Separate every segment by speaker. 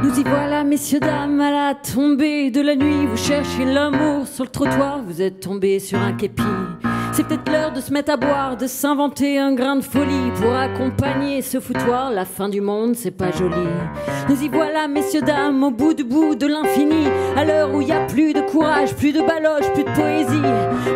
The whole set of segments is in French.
Speaker 1: Nous y voilà, messieurs, dames, à la tombée de la nuit. Vous cherchez l'amour sur le trottoir, vous êtes tombés sur un képi. C'est peut-être l'heure de se mettre à boire, de s'inventer un grain de folie pour accompagner ce foutoir. La fin du monde, c'est pas joli. Nous y voilà, messieurs, dames, au bout de l'infini. À l'heure où il y a plus de courage, plus de baloche, plus de poésie.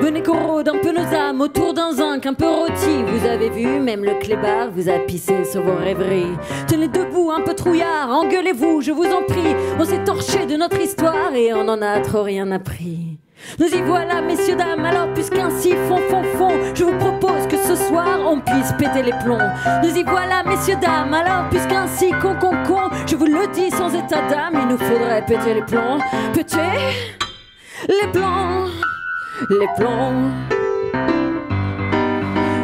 Speaker 1: Venez qu'on rôde un peu nos âmes autour d'un zinc un peu rôti. Vous avez vu, même le clébard vous a pissé sur vos rêveries. Tenez debout, un peu trouillard, engueulez-vous, je vous en prie. On s'est torché de notre histoire et on en a trop rien appris. Nous y voilà, messieurs, dames, alors puisqu'ainsi fond, je vous propose que ce soir on puisse péter les plombs. Nous y voilà, messieurs, dames, alors puisqu'ainsi con, je vous le dis sans état d'âme, il nous faudrait péter les plombs. Péter les plombs, les plombs.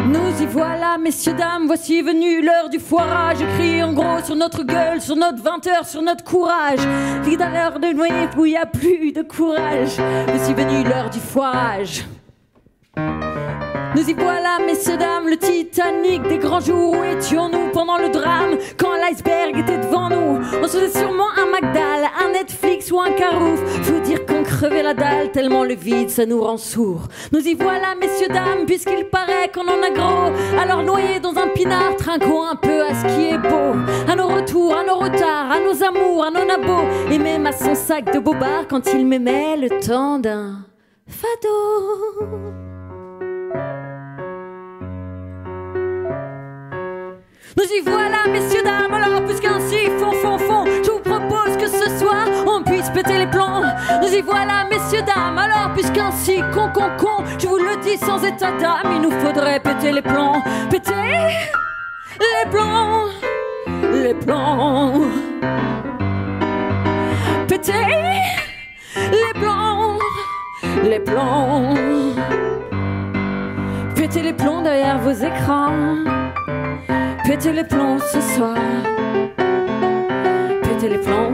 Speaker 1: Nous y voilà, messieurs, dames, voici venue l'heure du foirage. Écrit en gros sur notre gueule, sur notre 20h, sur notre courage. Vite à l'heure de noyer où il n'y a plus de courage. Voici venue l'heure du foirage. Nous y voilà, messieurs, dames, le Titanic des grands jours. Où étions-nous pendant le drame, quand l'iceberg était devant nous? On se faisait sûrement un Magdal, un Netflix ou un Carouf. Faut dire qu'on crevait la dalle, tellement le vide, ça nous rend sourds. Nous y voilà, messieurs, dames, puisqu'il paraît qu'on en a gros. Alors noyés dans un pinard, trinquons un peu à ce qui est beau. À nos retours, à nos retards, à nos amours, à nos nabos. Et même à son sac de bobard quand il m'aimait le temps d'un fado. Nous y voilà, messieurs, dames, alors puisqu'ainsi fond, je vous propose que ce soir on puisse péter les plombs. Nous y voilà, messieurs, dames, alors puisqu'ainsi con, je vous le dis sans état d'âme, il nous faudrait péter les plombs. Péter les plombs, les plombs. Péter les plombs, les plombs. Péter les plombs derrière vos écrans. Pétez les plombs ce soir. Pétez les plombs.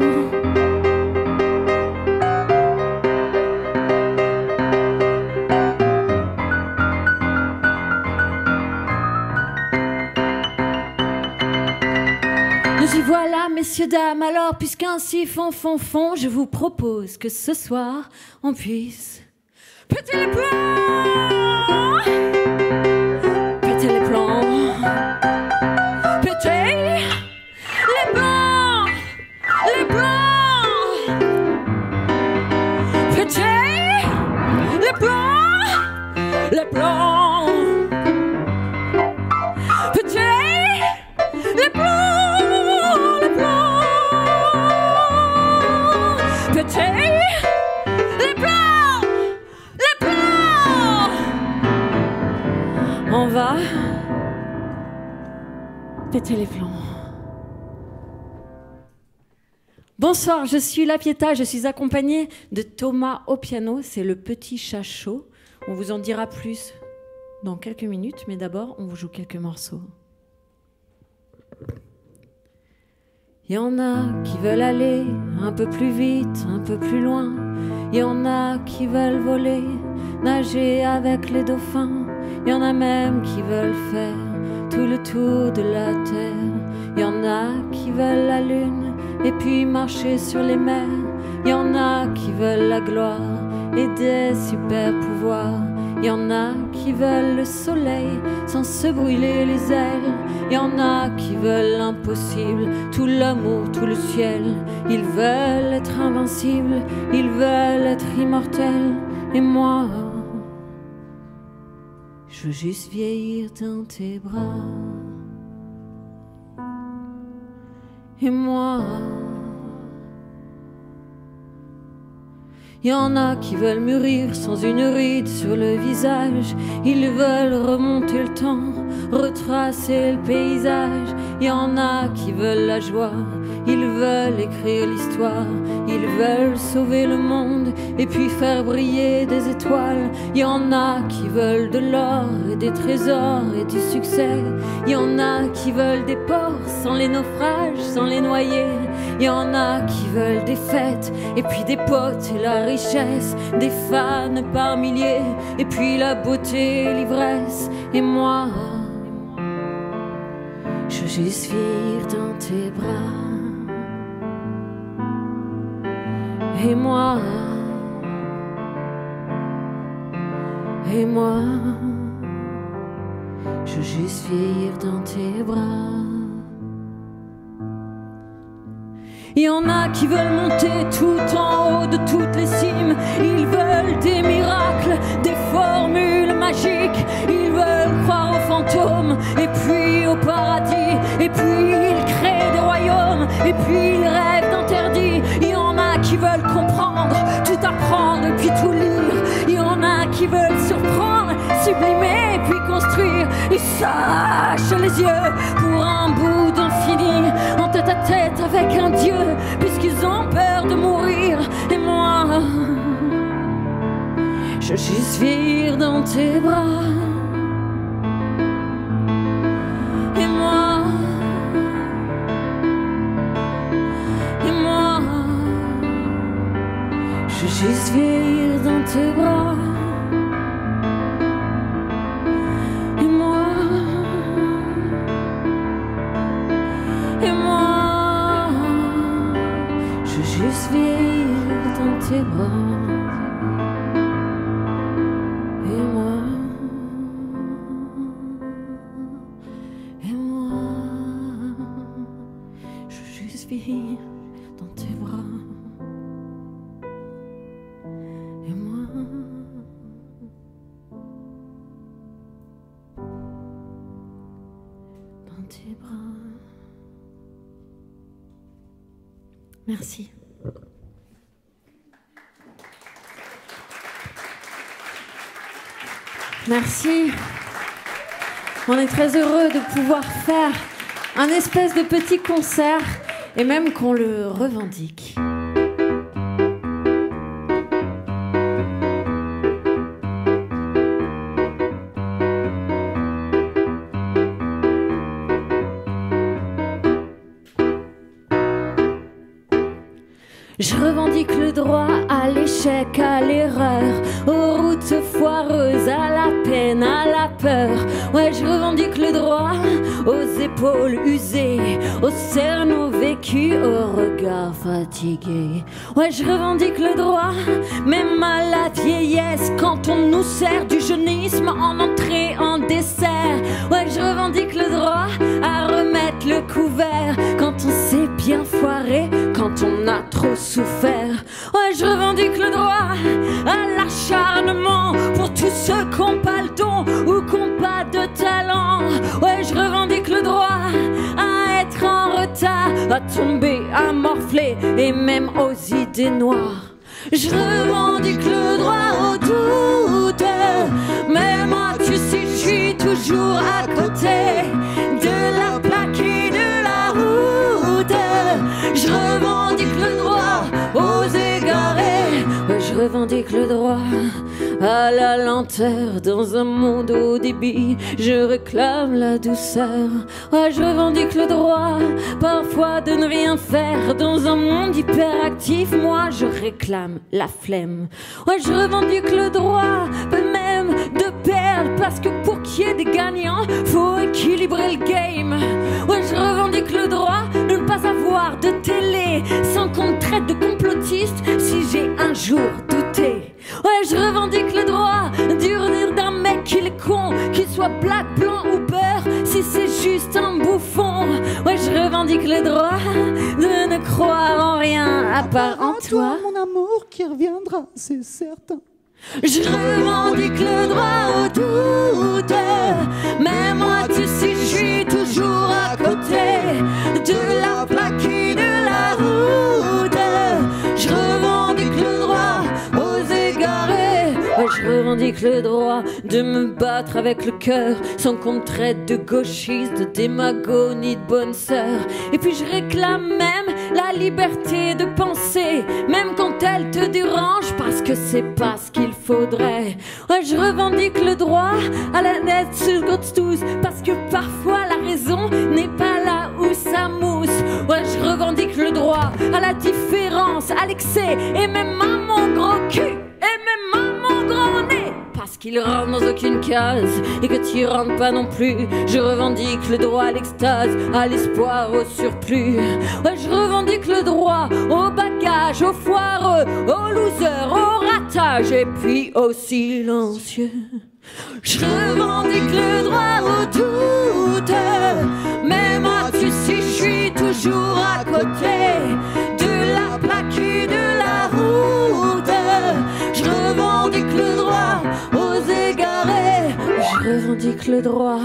Speaker 1: Nous y voilà, messieurs, dames, alors puisqu'ainsi fond, je vous propose que ce soir on puisse péter les plombs. Péter les plombs. Les plombs, péter les plombs, les plombs, péter les plombs, les plombs. On va péter les plombs. Bonsoir, je suis La Pietà, je suis accompagnée de Thomas au piano, c'est le petit chat chaud. On vous en dira plus dans quelques minutes, mais d'abord, on vous joue quelques morceaux. Il y en a qui veulent aller un peu plus vite, un peu plus loin. Il y en a qui veulent voler, nager avec les dauphins. Il y en a même qui veulent faire tout le tour de la terre. Il y en a qui veulent la lune et puis marcher sur les mers. Il y en a qui veulent la gloire et des super pouvoirs. Il y en a qui veulent le soleil sans se brûler les ailes. Il y en a qui veulent l'impossible, tout l'amour, tout le ciel. Ils veulent être invincibles, ils veulent être immortels. Et moi, je veux juste vieillir dans tes bras. Et moi, il y en a qui veulent mûrir sans une ride sur le visage. Ils veulent remonter le temps, retracer le paysage. Il y en a qui veulent la joie, ils veulent écrire l'histoire. Ils veulent sauver le monde et puis faire briller des étoiles. Il y en a qui veulent de l'or et des trésors et du succès. Il y en a qui veulent des ports sans les naufrages, sans les noyer. Y en a qui veulent des fêtes, et puis des potes et la richesse, des fans par milliers, et puis la beauté et l'ivresse. Et moi, je veux juste vivre dans tes bras. Et moi, je veux juste vivre dans tes bras. Il y en a qui veulent monter tout en haut de toutes les cimes. Ils veulent des miracles, des formules magiques. Ils veulent croire aux fantômes et puis au paradis. Et puis ils créent des royaumes et puis ils rêvent d'interdits. Il y en a qui veulent comprendre, tout apprendre et puis tout lire. Il y en a qui veulent surprendre, sublimer et puis construire. Ils s'arrachent les yeux pour un bout d'infini, en tête à tête avec un Dieu, puisqu'ils ont peur de mourir. Et moi, je veux juste vivre dans tes bras. Et moi, je veux juste vivre dans tes bras. Juste vivre dans tes bras. Et moi, je veux juste vivre dans tes bras. Et moi, dans tes bras. Merci. Merci. On est très heureux de pouvoir faire un espèce de petit concert et même qu'on le revendique. Je revendique le droit à l'échec, à l'erreur, aux routes foireuses, à la peine, à la peur. Ouais, je revendique le droit aux épaules usées, aux cerneaux vécus, aux regards fatigués. Ouais, je revendique le droit, même à la vieillesse, quand on nous sert du jeunisme en entrée, en dessert. Ouais, je revendique le droit à remettre le couvert quand on s'est bien foiré, quand on a trop souffert. Ouais, je revendique le droit à l'acharnement pour tous ceux qui n'ont pas le don ou qui n'ont pas de talent. Ouais, je revendique le droit à être en retard, à tomber, à morfler et même aux idées noires. Je revendique le droit au doute, mais moi tu sais je suis toujours à côté de la plaque et de la route. Je revendique le droit aux égarés. Ouais, je revendique le droit à la lenteur dans un monde au débit. Je réclame la douceur. Ouais, je revendique le droit parfois de ne rien faire dans un monde hyperactif. Moi je réclame la flemme. Ouais, je revendique le droit même de perdre, parce que pour qu'il y ait des gagnants faut équilibrer le game. Ouais, je revendique le droit de ne pas avoir de télé sans qu'on me traite de complotiste si j'ai un jour douté. Ouais, je revendique le droit d'urner d'un mec qu'il est con, qu'il soit black, blanc ou beurre, si c'est juste un bouffon. Ouais, je revendique le droit de ne croire en rien à part en toi,
Speaker 2: mon amour qui reviendra, c'est certain.
Speaker 1: Je revendique le droit au doute, mais moi tu sais je suis toujours à côté de la plaque et de la route. Je revendique le droit aux égarés. Ouais, je revendique le droit de me battre avec le cœur sans qu'on me traite de gauchiste, de démago ni de bonne sœur. Et puis je réclame même la liberté de penser, même quand elle te dérange, parce que c'est pas ce qu'il faudrait. Ouais, je revendique le droit à la net sur tous, parce que parfois la raison n'est pas là où ça mousse. Ouais, je revendique le droit à la différence, à l'excès, et même à mon gros cul, et même à mon grand nez. Parce qu'il rentre dans aucune case et que tu rentres pas non plus. Je revendique le droit à l'extase, à l'espoir, au surplus. Ouais, je revendique le droit au bagage, au foireux, au loser, au ratage et puis au silencieux. Je revendique le droit au doute. Mais moi, tu sais, je suis toujours à côté de la plaque et de la route. Je revendique le droit aux égarés. Je revendique le droit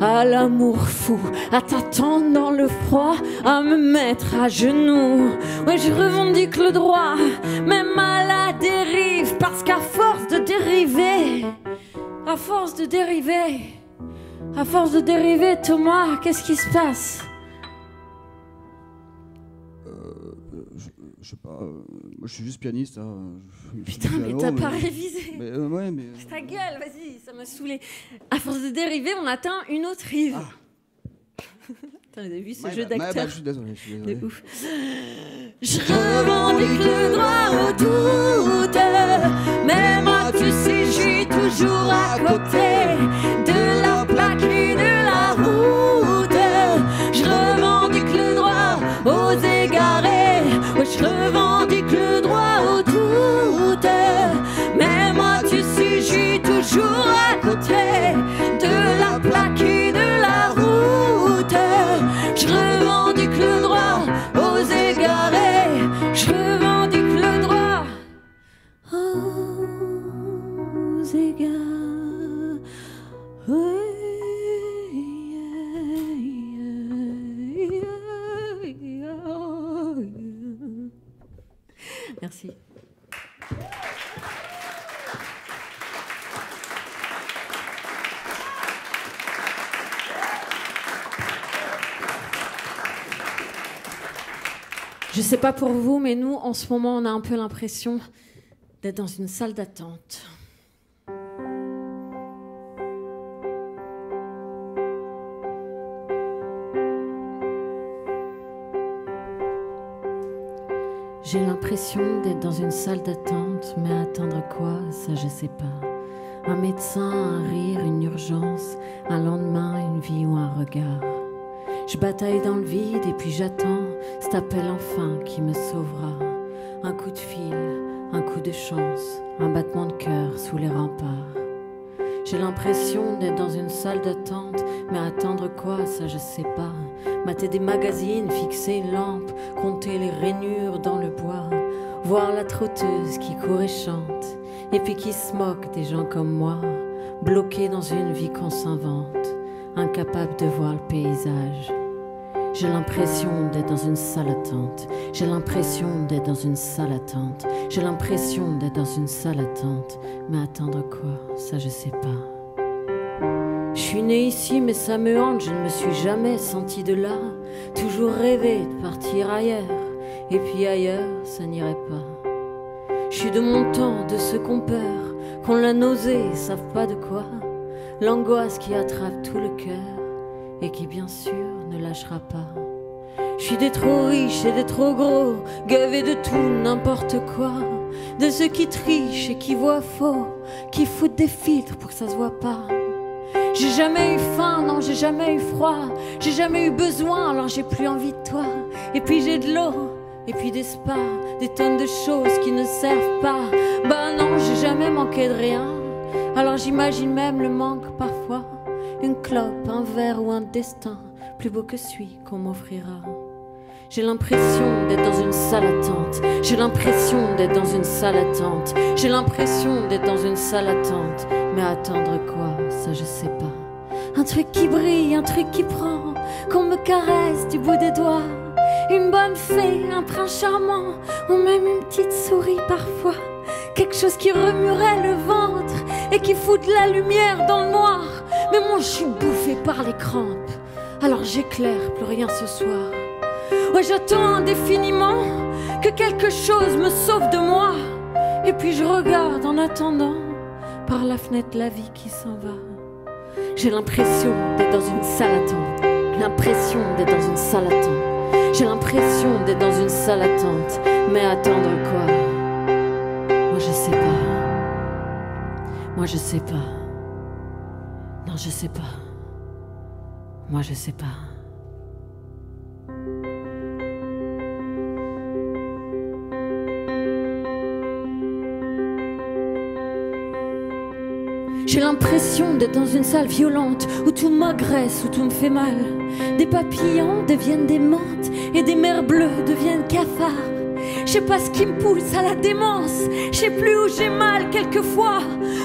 Speaker 1: à l'amour fou, à t'attendre dans le froid, à me mettre à genoux. Ouais, je revendique le droit, même à la dérive, parce qu'à force de dériver, à force de dériver, Thomas, qu'est-ce qui se passe?
Speaker 3: Je sais pas, moi je suis juste pianiste. Hein.
Speaker 1: Putain, mais t'as pas révisé.
Speaker 3: Ouais, mais...
Speaker 1: Ta gueule, vas-y, ça m'a saoulé. À force de dériver, on atteint une autre rive. Ah. T'as vu ce jeu d'acteur?
Speaker 3: Je suis désolé.
Speaker 1: De ouf. Je revendique le droit au doute. Mais moi, tu sais, je suis toujours à côté de la plaque et de la route. Je revendique le droit aux égarés. Ouais, je revendique le droit au doute. Mais moi, tu sais, je suis toujours à côté de la plaque et de la route. Je revendique le droit aux égarés. Je revendique le droit aux égarés. Merci. Je sais pas pour vous, mais nous, en ce moment, on a un peu l'impression d'être dans une salle d'attente. J'ai l'impression d'être dans une salle d'attente, mais attendre quoi, ça je sais pas. Un médecin, un rire, une urgence, un lendemain, une vie ou un regard. Je bataille dans le vide et puis j'attends cet appel enfin qui me sauvera. Un coup de fil, un coup de chance, un battement de cœur sous les remparts. J'ai l'impression d'être dans une salle d'attente, mais attendre quoi, ça je sais pas. Mater des magazines, fixer une lampe, compter les rainures dans le bois, voir la trotteuse qui court et chante, et puis qui se moque des gens comme moi, bloqués dans une vie qu'on s'invente, incapables de voir le paysage. J'ai l'impression d'être dans une salle d'attente. J'ai l'impression d'être dans une salle d'attente. J'ai l'impression d'être dans une salle d'attente. Mais attendre quoi, ça je sais pas. Je suis née ici mais ça me hante. Je ne me suis jamais sentie de là. Toujours rêvé de partir ailleurs. Et puis ailleurs, ça n'irait pas. Je suis de mon temps, de ceux qu'on peur, qu'on la nausée, savent pas de quoi. L'angoisse qui attrape tout le cœur et qui bien sûr ne lâchera pas. Je suis des trop riches et des trop gros, gavés de tout, n'importe quoi. De ceux qui trichent et qui voient faux, qui foutent des filtres pour que ça se voit pas. J'ai jamais eu faim, non j'ai jamais eu froid. J'ai jamais eu besoin, alors j'ai plus envie de toi. Et puis j'ai de l'eau, et puis des spas, des tonnes de choses qui ne servent pas. Bah non, j'ai jamais manqué de rien. Alors j'imagine même le manque parfois. Une clope, un verre ou un destin plus beau que celui qu'on m'offrira. J'ai l'impression d'être dans une salle d'attente. J'ai l'impression d'être dans une salle d'attente. J'ai l'impression d'être dans une salle d'attente. Mais attendre quoi, ça je sais pas. Un truc qui brille, un truc qui prend, qu'on me caresse du bout des doigts. Une bonne fée, un prince charmant, ou même une petite souris parfois. Quelque chose qui remuerait le ventre et qui fout de la lumière dans le noir. Mais moi je suis bouffée par les crampes, alors j'éclaire plus rien ce soir. Ouais, j'attends indéfiniment que quelque chose me sauve de moi. Et puis je regarde en attendant par la fenêtre la vie qui s'en va. J'ai l'impression d'être dans une salle d'attente. L'impression d'être dans une salle d'attente. J'ai l'impression d'être dans une salle d'attente, mais attendre quoi? Moi je sais pas. Moi je sais pas. Non je sais pas. Moi je sais pas. J'ai l'impression d'être dans une salle violente où tout m'agresse, où tout me fait mal. Des papillons deviennent des menthes et des mers bleues deviennent cafards. Je sais pas ce qui me pousse à la démence, je sais plus où j'ai mal quelquefois.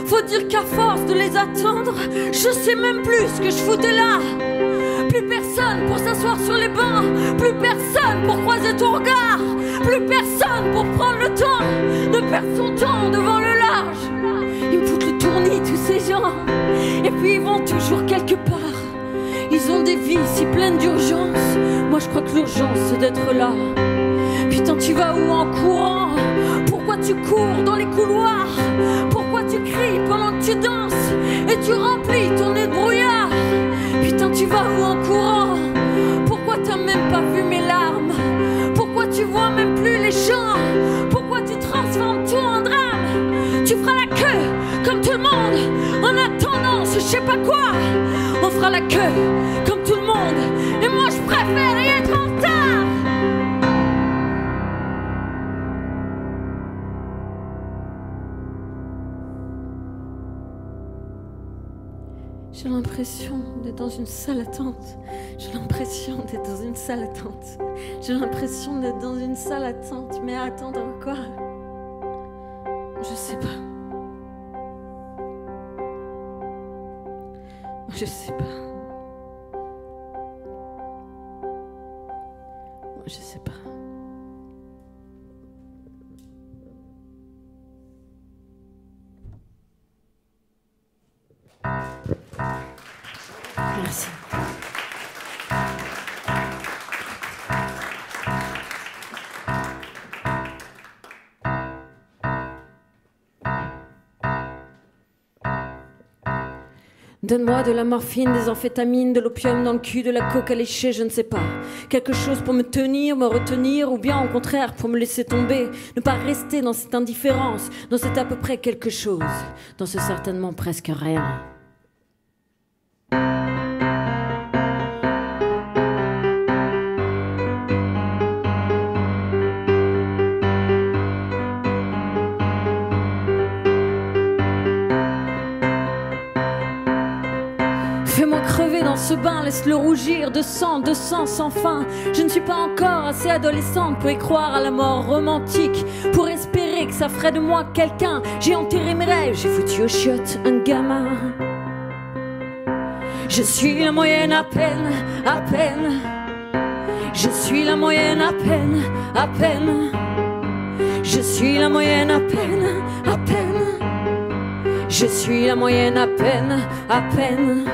Speaker 1: Faut dire qu'à force de les attendre, je sais même plus ce que je foutais là. Plus personne pour s'asseoir sur les bancs, plus personne pour croiser ton regard, plus personne pour prendre le temps de perdre son temps devant le large. Ils me foutent le tournis tous ces gens, et puis ils vont toujours quelque part. Ils ont des vies si pleines d'urgence, moi je crois que l'urgence c'est d'être là. Putain tu vas où en courant? Pourquoi tu cours dans les couloirs? Pourquoi tu cries pendant que tu danses et tu remplis ton nez de brouillard? Putain tu vas où en courant? Pourquoi t'as même pas vu mes larmes? Pourquoi tu vois même plus les gens? Pourquoi tu transformes tout en drame? Tu feras la queue comme tout le monde en attendant ce je sais pas quoi. On fera la queue comme tout le monde et moi je préfère y être en retard. J'ai l'impression d'être dans une salle d'attente. J'ai l'impression d'être dans une salle d'attente. J'ai l'impression d'être dans une salle d'attente. Mais attendre quoi? Je sais pas. Je sais pas. Je sais pas. Merci. Donne-moi de la morphine, des amphétamines, de l'opium dans le cul, de la coke à lécher, je ne sais pas. Quelque chose pour me tenir, me retenir, ou bien au contraire pour me laisser tomber. Ne pas rester dans cette indifférence, dans cet à peu près quelque chose, dans ce certainement presque rien. Fais-moi crever dans ce bain, laisse-le rougir de sang sans fin. Je ne suis pas encore assez adolescente pour y croire à la mort romantique, pour espérer que ça ferait de moi quelqu'un. J'ai enterré mes rêves, j'ai foutu aux chiottes un gamin. Je suis la moyenne à peine, à peine. Je suis la moyenne à peine, à peine. Je suis la moyenne à peine, à peine. Je suis la moyenne à peine, à peine.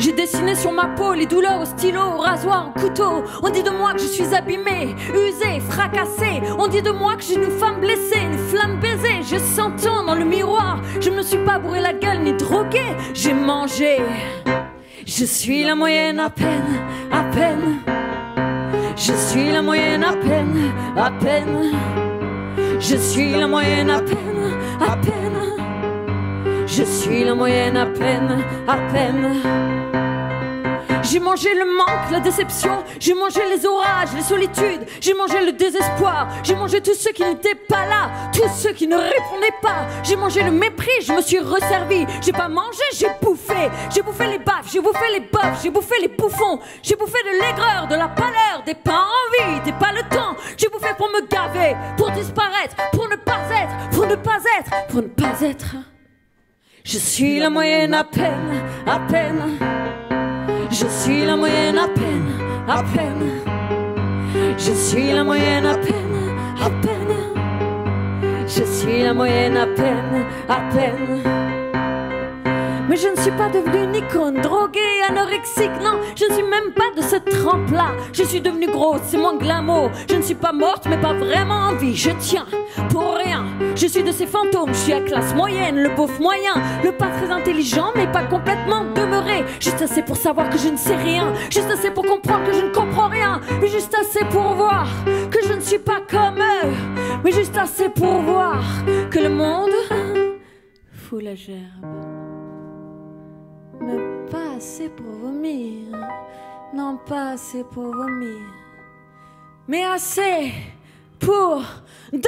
Speaker 1: J'ai dessiné sur ma peau les douleurs au stylo, au rasoir, au couteau. On dit de moi que je suis abîmée, usée, fracassée. On dit de moi que j'ai une femme blessée, une flamme baisée. J'ai 100 ans dans le miroir, je ne me suis pas bourré la gueule ni droguée. J'ai mangé. Je suis la moyenne à peine, à peine. Je suis la moyenne à peine, à peine. Je suis la moyenne à peine, à peine. Je suis la moyenne à peine, à peine. J'ai mangé le manque, la déception. J'ai mangé les orages, les solitudes. J'ai mangé le désespoir. J'ai mangé tous ceux qui n'étaient pas là, tous ceux qui ne répondaient pas. J'ai mangé le mépris, je me suis resservi. J'ai pas mangé, j'ai bouffé. J'ai bouffé les baffes, j'ai bouffé les bofs, j'ai bouffé les bouffons. J'ai bouffé de l'aigreur, de la pâleur, des pas envie, des pas le temps. J'ai bouffé pour me gaver, pour disparaître, pour ne pas être, pour ne pas être, pour ne pas être. Je suis la moyenne à peine, à peine. Je suis la moyenne à peine, à peine. Je suis la moyenne à peine, à peine. Je suis la moyenne à peine, à peine. Mais je ne suis pas devenue une icône, droguée, anorexique, non, je ne suis même pas de cette trempe-là. Je suis devenue grosse, c'est moins glamour. Je ne suis pas morte, mais pas vraiment en vie. Je tiens pour rien. Je suis de ces fantômes, je suis à classe moyenne, le beauf moyen, le pas très intelligent, mais pas complètement demeuré. Juste assez pour savoir que je ne sais rien, juste assez pour comprendre que je ne comprends rien, mais juste assez pour voir que je ne suis pas comme eux, mais juste assez pour voir que le monde fout la gerbe. Mais pas assez pour vomir, non pas assez pour vomir, mais assez pour danser.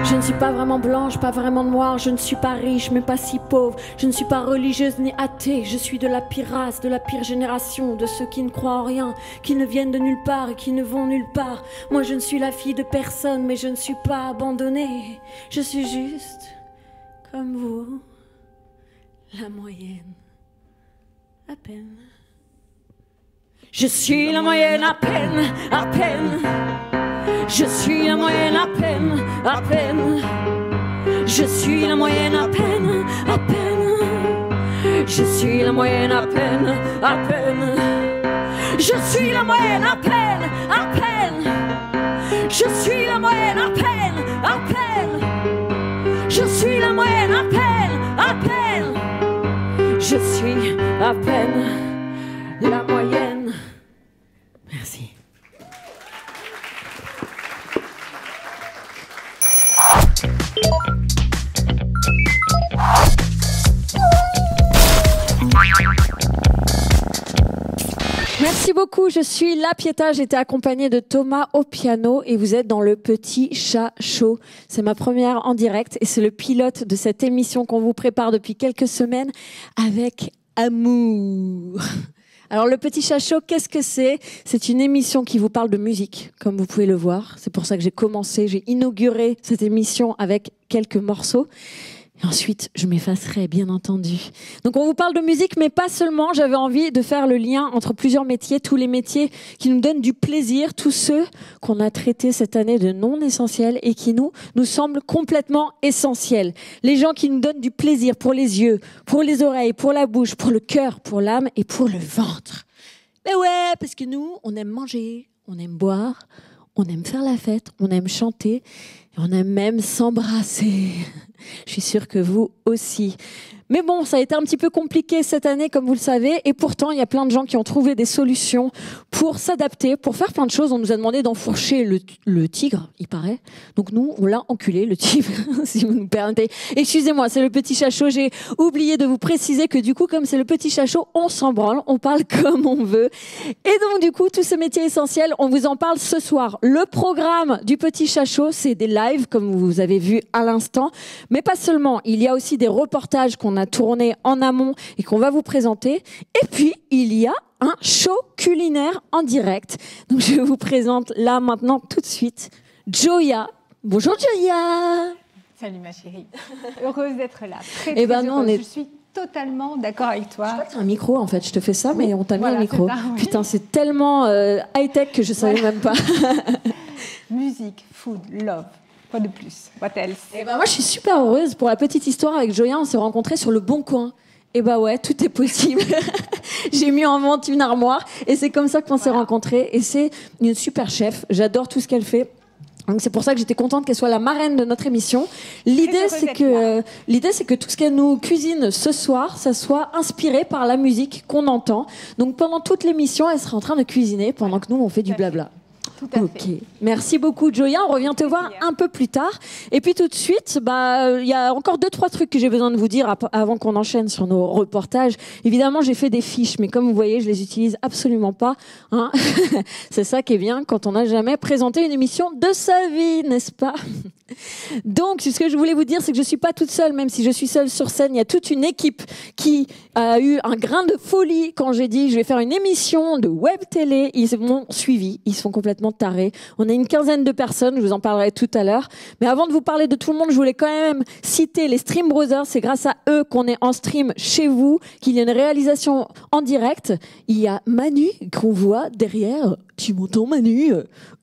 Speaker 1: Je ne suis pas vraiment blanche, pas vraiment noire, je ne suis pas riche, mais pas si pauvre. Je ne suis pas religieuse ni athée, je suis de la pire race, de la pire génération, de ceux qui ne croient en rien, qui ne viennent de nulle part et qui ne vont nulle part. Moi je ne suis la fille de personne, mais je ne suis pas abandonnée. Je suis juste comme vous, la moyenne, à peine. Je suis la moyenne à peine, à peine. Je suis la moyenne à peine, à peine. Je suis la moyenne à peine, à peine. Je suis la moyenne à peine, à peine. Je suis la moyenne à peine, à peine. Je suis la moyenne à peine, à peine. Je suis la moyenne à peine, à peine. Je suis à peine la moyenne. Merci. Merci beaucoup, je suis La Pietà, j'étais accompagnée de Thomas au piano et vous êtes dans le Petit Chat Show. C'est ma première en direct et c'est le pilote de cette émission qu'on vous prépare depuis quelques semaines avec amour. Alors le Petit Chat Show, qu'est-ce que c'est ? C'est une émission qui vous parle de musique, comme vous pouvez le voir. C'est pour ça que j'ai inauguré cette émission avec quelques morceaux. Et ensuite, je m'effacerai, bien entendu. Donc, on vous parle de musique, mais pas seulement. J'avais envie de faire le lien entre plusieurs métiers, tous les métiers qui nous donnent du plaisir, tous ceux qu'on a traités cette année de non essentiels et qui nous semblent complètement essentiels. Les gens qui nous donnent du plaisir pour les yeux, pour les oreilles, pour la bouche, pour le cœur, pour l'âme et pour le ventre. Mais ouais, parce que nous, on aime manger, on aime boire, on aime faire la fête, on aime chanter et on aime même s'embrasser. Je suis sûre que vous aussi. Mais bon, ça a été un petit peu compliqué cette année, comme vous le savez, et pourtant, il y a plein de gens qui ont trouvé des solutions pour s'adapter, pour faire plein de choses. On nous a demandé d'enfourcher le tigre, il paraît. Donc nous, on l'a enculé, le tigre, si vous nous permettez. Excusez-moi, c'est le Petit Chat Show. J'ai oublié de vous préciser que du coup, comme c'est le Petit Chat Show, on s'en branle, on parle comme on veut. Et donc du coup, tous ces métiers essentiels, on vous en parle ce soir. Le programme du Petit Chat Show, c'est des lives, comme vous avez vu à l'instant, mais pas seulement. Il y a aussi des reportages qu'on a tourné en amont et qu'on va vous présenter. Et puis, il y a un show culinaire en direct. Donc, je vous présente là, maintenant, tout de suite, Gioia. Bonjour, Gioia.
Speaker 4: Salut, ma chérie. Heureuse d'être là. Très,
Speaker 1: Eh ben,
Speaker 4: heureuse.
Speaker 1: nous,
Speaker 4: Je suis totalement d'accord avec toi.
Speaker 1: C'est un micro, en fait. Je te fais ça, mais on t'a mis un micro.
Speaker 4: Ça, oui.
Speaker 1: Putain, c'est tellement high-tech que je savais même pas.
Speaker 4: Musique, food, love. Quoi de plus? What else?
Speaker 1: Eh ben, moi, je suis super heureuse. Pour la petite histoire, avec Gioia, on s'est rencontrés sur le Bon Coin. Et bah ouais, tout est possible. J'ai mis en vente une armoire et c'est comme ça qu'on s'est rencontrés. Et c'est une super chef. J'adore tout ce qu'elle fait. Donc c'est pour ça que j'étais contente qu'elle soit la marraine de notre émission. L'idée c'est que tout ce qu'elle nous cuisine ce soir, ça soit inspiré par la musique qu'on entend. Donc pendant toute l'émission, elle sera en train de cuisiner pendant que nous on fait du blabla.
Speaker 4: Tout à
Speaker 1: Ok,
Speaker 4: fait.
Speaker 1: merci beaucoup Gioia, on revient te voir un peu plus tard. Et puis tout de suite, il y a encore 2-3 trucs que j'ai besoin de vous dire avant qu'on enchaîne sur nos reportages. Évidemment, j'ai fait des fiches, mais comme vous voyez, je les utilise absolument pas. Hein. C'est ça qui est bien quand on n'a jamais présenté une émission de sa vie, n'est-ce pas? Donc, ce que je voulais vous dire, c'est que je suis pas toute seule, même si je suis seule sur scène. Il y a toute une équipe qui a eu un grain de folie quand j'ai dit je vais faire une émission de web télé. Ils m'ont suivi, ils sont complètement complètement tarés. On est une quinzaine de personnes, je vous en parlerai tout à l'heure. Mais avant de vous parler de tout le monde, je voulais quand même citer les Stream Brothers. C'est grâce à eux qu'on est en stream chez vous, qu'il y a une réalisation en direct. Il y a Manu qu'on voit derrière. Tu m'entends, Manu?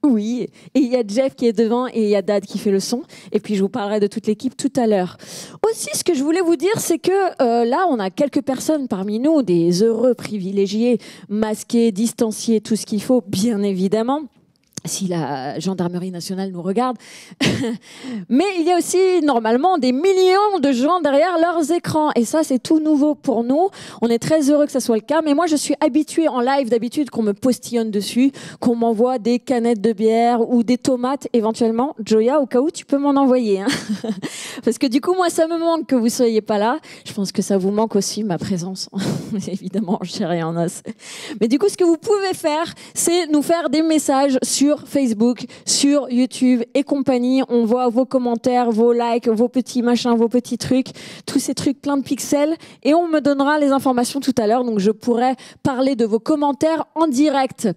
Speaker 1: Oui. Et il y a Jeff qui est devant et il y a Dad qui fait le son. Et puis je vous parlerai de toute l'équipe tout à l'heure. Aussi, ce que je voulais vous dire, c'est que là, on a quelques personnes parmi nous, des heureux privilégiés, masqués, distanciés, tout ce qu'il faut, bien évidemment. Si la gendarmerie nationale nous regarde. Mais il y a aussi, normalement, des millions de gens derrière leurs écrans. Et ça, c'est tout nouveau pour nous. On est très heureux que ça soit le cas. Mais moi, je suis habituée en live, d'habitude, qu'on me postillonne dessus, qu'on m'envoie des canettes de bière ou des tomates, éventuellement. Joya, au cas où, tu peux m'en envoyer. Hein. Parce que du coup, moi, ça me manque que vous soyez pas là. Je pense que ça vous manque aussi, ma présence. Évidemment, en chair et en os. Mais du coup, ce que vous pouvez faire, c'est nous faire des messages sur Facebook, sur YouTube et compagnie. On voit vos commentaires, vos likes, vos petits machins, vos petits trucs, tous ces trucs pleins de pixels, et on me donnera les informations tout à l'heure, donc je pourrai parler de vos commentaires en direct.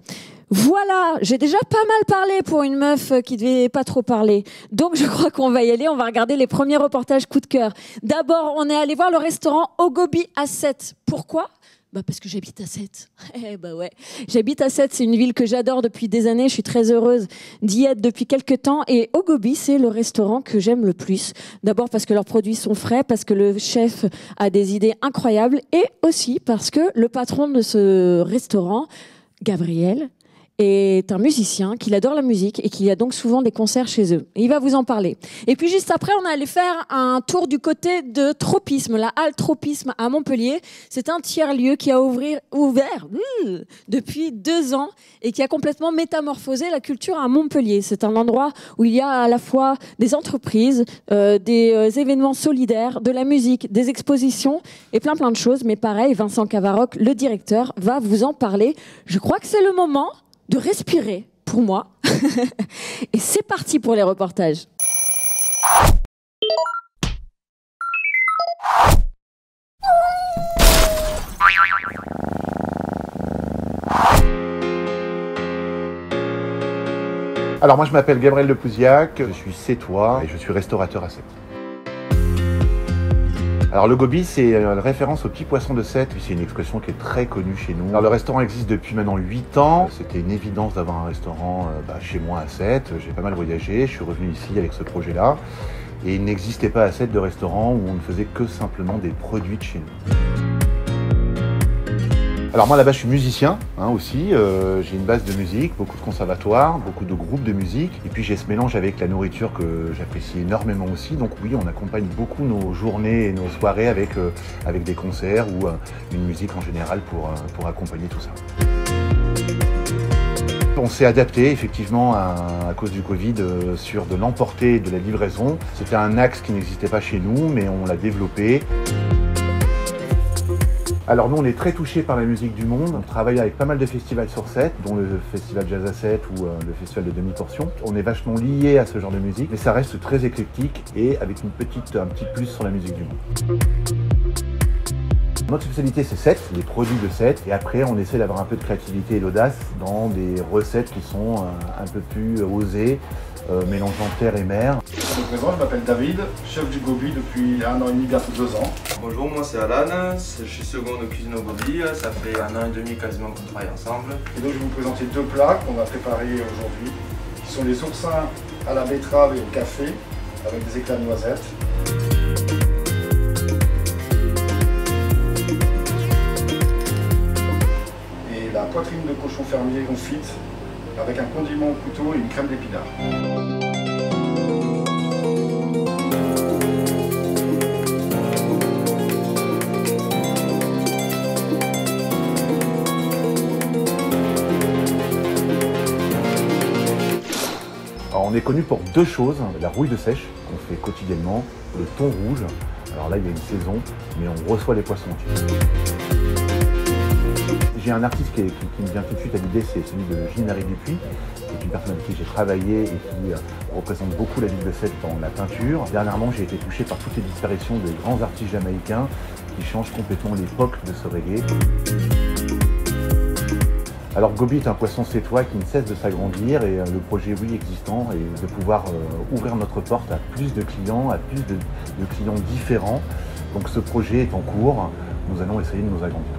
Speaker 1: Voilà, j'ai déjà pas mal parlé pour une meuf qui devait pas trop parler. Donc je crois qu'on va y aller, on va regarder les premiers reportages coup de cœur. D'abord, on est allé voir le restaurant Ogobi à Sète. Pourquoi ? Bah parce que j'habite à Sète. Eh bah ouais, j'habite à Sète, c'est une ville que j'adore depuis des années, je suis très heureuse d'y être depuis quelques temps, et Ogobi, c'est le restaurant que j'aime le plus. D'abord parce que leurs produits sont frais, parce que le chef a des idées incroyables, et aussi parce que le patron de ce restaurant, Gabriel, est un musicien, qu'il adore la musique et qu'il y a donc souvent des concerts chez eux. Et il va vous en parler. Et puis juste après, on est allé faire un tour du côté de Tropisme, la halle Tropisme à Montpellier. C'est un tiers-lieu qui a ouvert depuis 2 ans et qui a complètement métamorphosé la culture à Montpellier. C'est un endroit où il y a à la fois des entreprises, des événements solidaires, de la musique, des expositions et plein de choses. Mais pareil, Vincent Cavaroc, le directeur, va vous en parler. Je crois que c'est le moment de respirer, pour moi. Et c'est parti pour les reportages.
Speaker 5: Alors moi je m'appelle Gabriel Le Pouziac, je suis sétois et je suis restaurateur à Sète. Alors le gobi, c'est une référence au petit poisson de Sète, c'est une expression qui est très connue chez nous. Alors le restaurant existe depuis maintenant 8 ans, c'était une évidence d'avoir un restaurant chez moi à Sète, j'ai pas mal voyagé, je suis revenu ici avec ce projet-là, et il n'existait pas à Sète de restaurant où on ne faisait que simplement des produits de chez nous. Alors moi là-bas je suis musicien aussi, j'ai une base de musique, beaucoup de conservatoires, beaucoup de groupes de musique, et puis j'ai ce mélange avec la nourriture que j'apprécie énormément aussi, donc oui on accompagne beaucoup nos journées et nos soirées avec des concerts ou une musique en général pour accompagner tout ça. On s'est adapté effectivement à cause du Covid sur de l'emporter et de la livraison. C'était un axe qui n'existait pas chez nous mais on l'a développé. Alors nous on est très touchés par la musique du monde, on travaille avec pas mal de festivals sur Sète, dont le festival Jazz à Sète ou le festival de demi-portion. On est vachement liés à ce genre de musique, mais ça reste très éclectique et avec un petit plus sur la musique du monde. Notre spécialité c'est Sète, les produits de Sète, et après on essaie d'avoir un peu de créativité et d'audace dans des recettes qui sont un peu plus osées, mélangeant terre et mer.
Speaker 6: Je me présente, je m'appelle David, chef du Gobi depuis 1 an et demi, bientôt 2 ans.
Speaker 7: Bonjour, moi c'est Alan, je suis second de cuisine au Gobi, ça fait 1 an et demi quasiment qu'on travaille ensemble.
Speaker 6: Et donc je vais vous présenter 2 plats qu'on va préparer aujourd'hui, qui sont les oursins à la betterave et au café, avec des éclats de noisettes. Et la poitrine de cochon fermier confite, avec un condiment au couteau et une crème d'épinards.
Speaker 5: Alors, on est connu pour 2 choses, la rouille de sèche qu'on fait quotidiennement, le thon rouge. Alors là il y a une saison, mais on reçoit les poissons entiers. J'ai un artiste qui me vient tout de suite à l'idée, c'est celui de Gilles-Marie Dupuis, qui est une personne avec qui j'ai travaillé et qui représente beaucoup la ville de Sète dans la peinture. Dernièrement, j'ai été touché par toutes les disparitions de grands artistes jamaïcains qui changent complètement l'époque de ce reggae. Alors Gobi est un poisson cétois qui ne cesse de s'agrandir et le projet oui existant est de pouvoir ouvrir notre porte à plus de clients, à plus de clients différents. Donc ce projet est en cours, nous allons essayer de nous agrandir.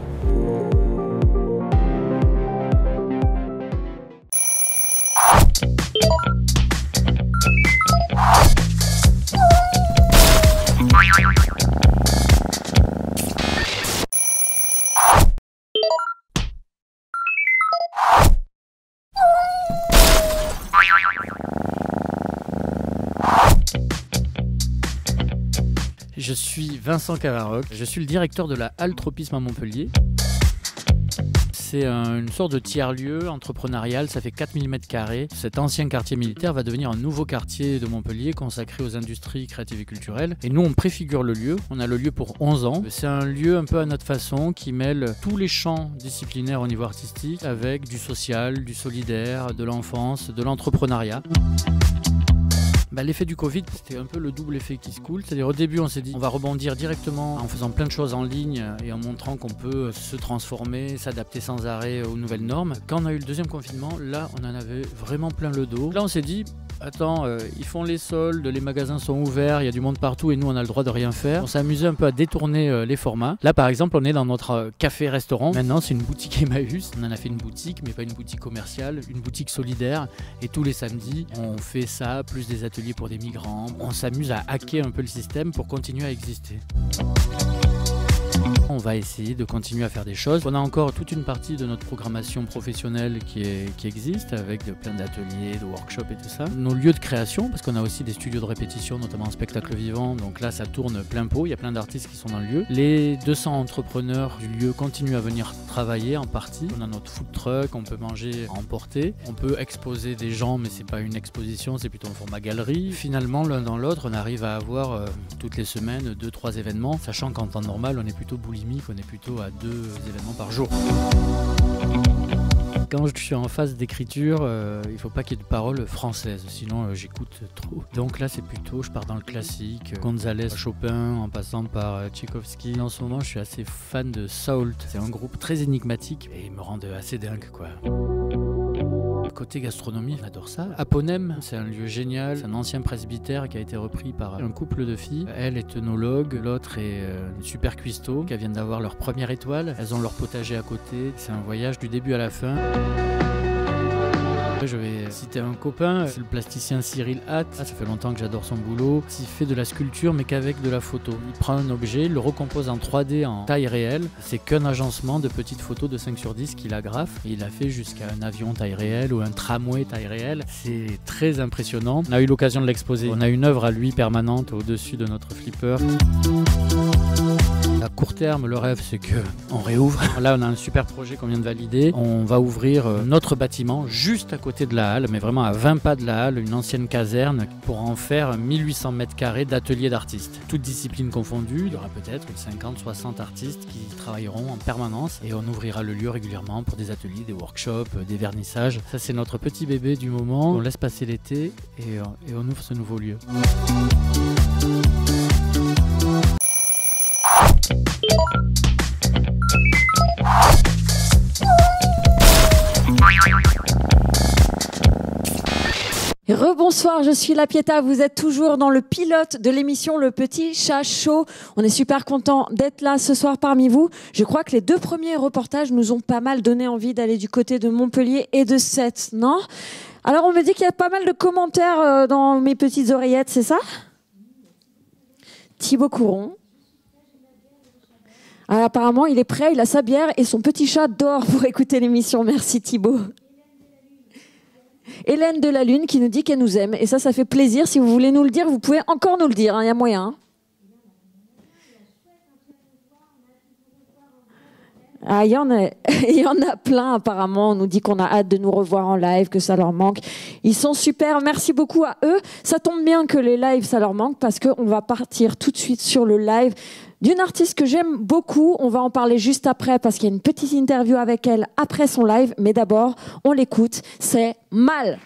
Speaker 8: Je suis Vincent Cavaroc, je suis le directeur de la Halle Tropisme à Montpellier. C'est une sorte de tiers-lieu entrepreneurial, ça fait 4000 m². Cet ancien quartier militaire va devenir un nouveau quartier de Montpellier consacré aux industries créatives et culturelles. Et nous, on préfigure le lieu. On a le lieu pour 11 ans. C'est un lieu un peu à notre façon qui mêle tous les champs disciplinaires au niveau artistique avec du social, du solidaire, de l'enfance, de l'entrepreneuriat. L'effet du Covid, c'était un peu le double effet qui se coule. C'est-à-dire au début, on s'est dit on va rebondir directement en faisant plein de choses en ligne et en montrant qu'on peut se transformer, s'adapter sans arrêt aux nouvelles normes. Quand on a eu le deuxième confinement, là, on en avait vraiment plein le dos. Là, on s'est dit attends, ils font les soldes, les magasins sont ouverts, il y a du monde partout et nous, on a le droit de rien faire. On s'est amusé un peu à détourner les formats. Là, par exemple, on est dans notre café-restaurant. Maintenant, c'est une boutique Emmaüs. On en a fait une boutique, mais pas une boutique commerciale, une boutique solidaire. Et tous les samedis, on fait ça, plus des ateliers pour des migrants. On s'amuse à hacker un peu le système pour continuer à exister. On va essayer de continuer à faire des choses. On a encore toute une partie de notre programmation professionnelle qui existe avec plein d'ateliers, de workshops et tout ça. Nos lieux de création, parce qu'on a aussi des studios de répétition, notamment en spectacle vivant. Donc là, ça tourne plein pot. Il y a plein d'artistes qui sont dans le lieu. Les 200 entrepreneurs du lieu continuent à venir travailler en partie. On a notre food truck, on peut manger à emporter. On peut exposer des gens, mais c'est pas une exposition, c'est plutôt un format galerie. Finalement, l'un dans l'autre, on arrive à avoir toutes les semaines 2-3 événements, sachant qu'en temps normal, on est plutôt boulimique, on est plutôt à 2 événements par jour. Quand je suis en phase d'écriture, il ne faut pas qu'il y ait de paroles françaises, sinon j'écoute trop. Donc là, c'est plutôt, je pars dans le classique, Gonzalez, Chopin, en passant par Tchaïkovski. En ce moment, je suis assez fan de Salt. C'est un groupe très énigmatique et ils me rendent assez dingue, quoi. Côté gastronomie, on adore ça. Aponem, c'est un lieu génial. C'est un ancien presbytère qui a été repris par un couple de filles. Elle est œnologue, l'autre est une super cuistot qui viennent d'avoir leur première étoile. Elles ont leur potager à côté. C'est un voyage du début à la fin. Je vais citer un copain, c'est le plasticien Cyril Hatt. Ça fait longtemps que j'adore son boulot. Il fait de la sculpture mais qu'avec de la photo. Il prend un objet, le recompose en 3D en taille réelle. C'est qu'un agencement de petites photos de 5/10 qu'il agrafe. Et il a fait jusqu'à un avion taille réelle ou un tramway taille réelle. C'est très impressionnant. On a eu l'occasion de l'exposer. On a une œuvre à lui permanente au-dessus de notre flipper. À court terme, le rêve, c'est qu'on réouvre. Là, on a un super projet qu'on vient de valider. On va ouvrir notre bâtiment juste à côté de la halle, mais vraiment à 20 pas de la halle, une ancienne caserne pour en faire 1800 m² d'ateliers d'artistes. Toutes disciplines confondues, il y aura peut-être 50-60 artistes qui travailleront en permanence et on ouvrira le lieu régulièrement pour des ateliers, des workshops, des vernissages. Ça, c'est notre petit bébé du moment. On laisse passer l'été et on ouvre ce nouveau lieu.
Speaker 1: Rebonsoir, je suis La Pietà, vous êtes toujours dans le pilote de l'émission Le Petit Chat Show. On est super content d'être là ce soir parmi vous. Je crois que les 2 premiers reportages nous ont pas mal donné envie d'aller du côté de Montpellier et de Sète, non ? Alors on me dit qu'il y a pas mal de commentaires dans mes petites oreillettes, c'est ça ? Thibaut Couron. Alors, apparemment, il est prêt, il a sa bière et son petit chat dort pour écouter l'émission. Merci Thibaut. Hélène de la Lune qui nous dit qu'elle nous aime. Et ça fait plaisir. Si vous voulez nous le dire, vous pouvez encore nous le dire. Il y a moyen. Ah, il y en a plein apparemment. On nous dit qu'on a hâte de nous revoir en live, que ça leur manque. Ils sont super. Merci beaucoup à eux. Ça tombe bien que les lives, ça leur manque parce qu'on va partir tout de suite sur le live d'une artiste que j'aime beaucoup. On va en parler juste après parce qu'il y a une petite interview avec elle après son live. Mais d'abord, on l'écoute. C'est Mal.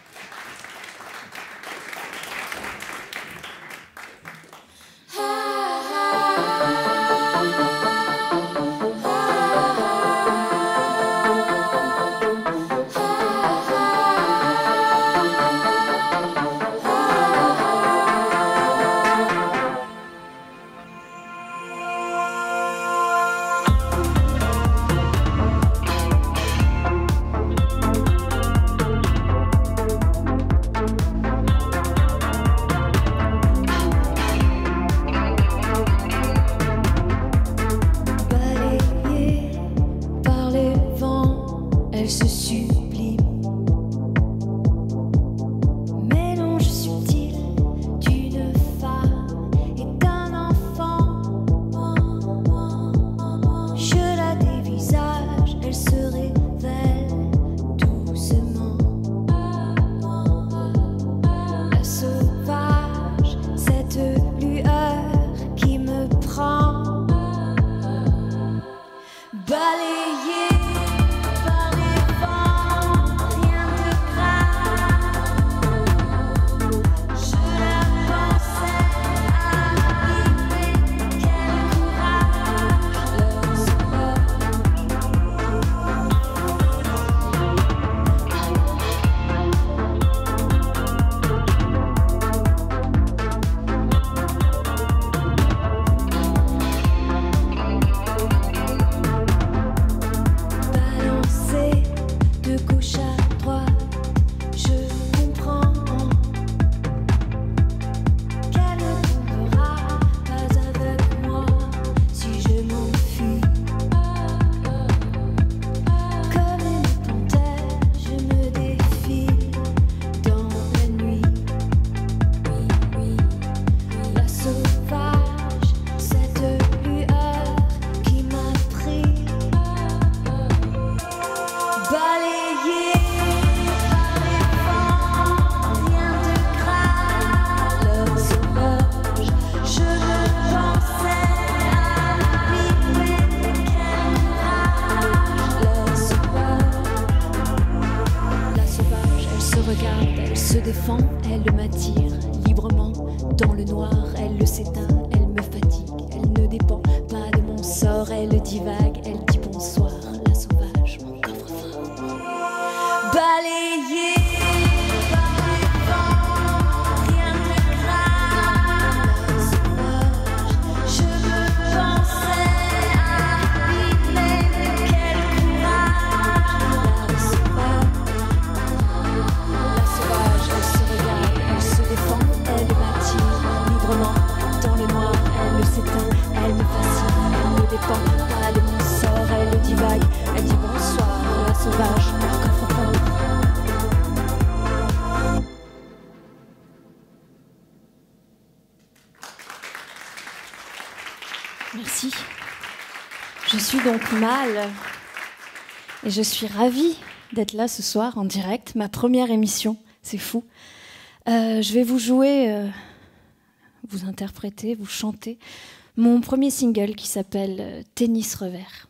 Speaker 1: elle m'attire librement dans le noir, elle le s'éteint, elle me fatigue, elle ne dépend pas de mon sort, elle divague, elle dit bonsoir, la sauvage, mon coffre-fort. Balayé par les vents, rien ne grave, sauvage, je me pensais abîmée, quel courage, la sauvage, elle se regarde, elle se défend, elle m'attire librement dans le noir, elle s'éteint, elle me fascine, elle ne dépend pas de mon sort, elle divague, elle dit bonsoir, la sauvage, mon coffre-fort. Merci. Je suis donc Mal et je suis ravie d'être là ce soir en direct, ma première émission, c'est fou. Je vais vous jouer, vous interpréter, vous chanter mon premier single qui s'appelle Tennis Revers.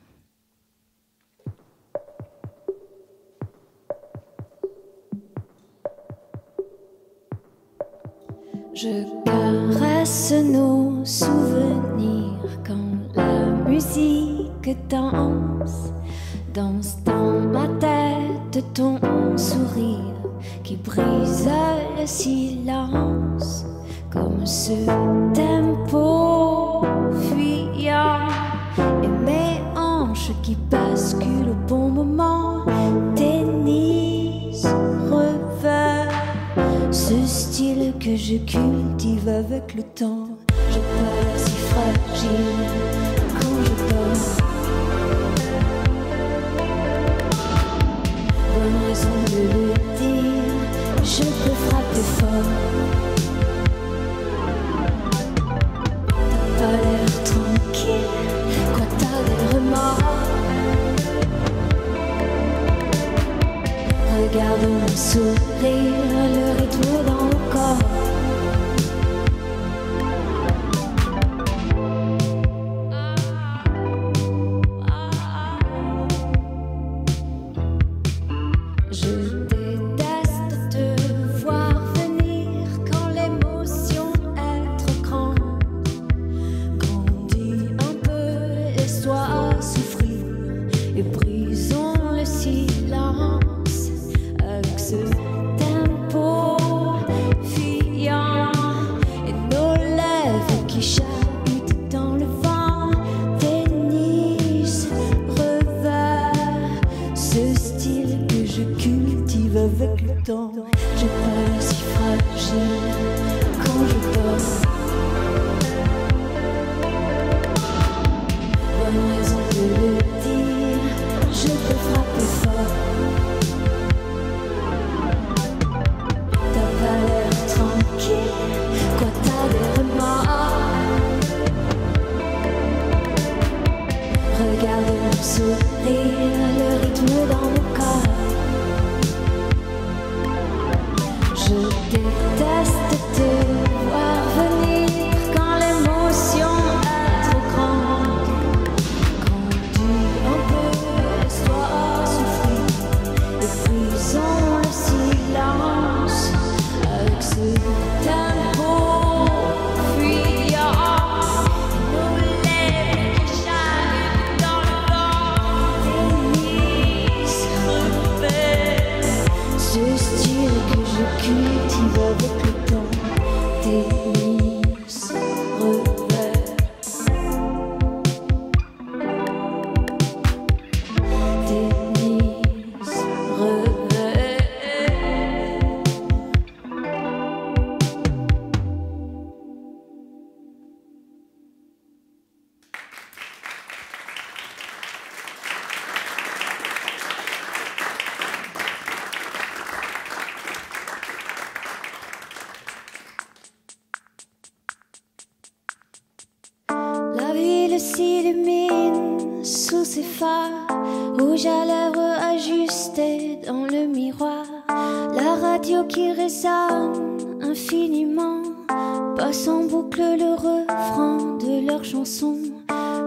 Speaker 1: Je caresse nos souvenirs quand la musique danse, danse dans ma tête ton sourire qui brise le silence, comme ce tempo fuyant et mes hanches qui basculent au bon moment. Tennis revers, ce style que je cultive avec le temps. Je pars si fragile quand je dors. Bonne raison de le dire, je peux frapper fort. T'as pas l'air tranquille, quoi t'as des remords. Regarde mon sourire, le rythme dans le corps. Je déteste te voir venir quand l'émotion est trop grande. Grandis un peu, laisse-toi souffrir et brisons le silence avec ce tempo fuyant et nos lèvres qui chahutent dans le vent. Tennis revers, ce style que je cultive avec le temps. Je pars si fragile quand je dors. Bonne raison de le dire, je peux frapper fort. T'as pas l'air tranquille, quoi t'as des remords. Regarde mon sourire, le rythme dans mon corps. Je déteste te voir venir quand l'émotion est trop grande. Grandis un peu, laisse-toi souffrir et brisons le silence avec ce tempo fuyant. Nos lèvres qui chahutent dans le vent. Tennis revers, ce style que je cultive avec le temps. Tennis revers. Tennis revers. La ville s'illumine sous ses phares, rouge à lèvres ajustées dans le miroir. La radio qui résonne infiniment passe en boucle le refrain de leur chanson.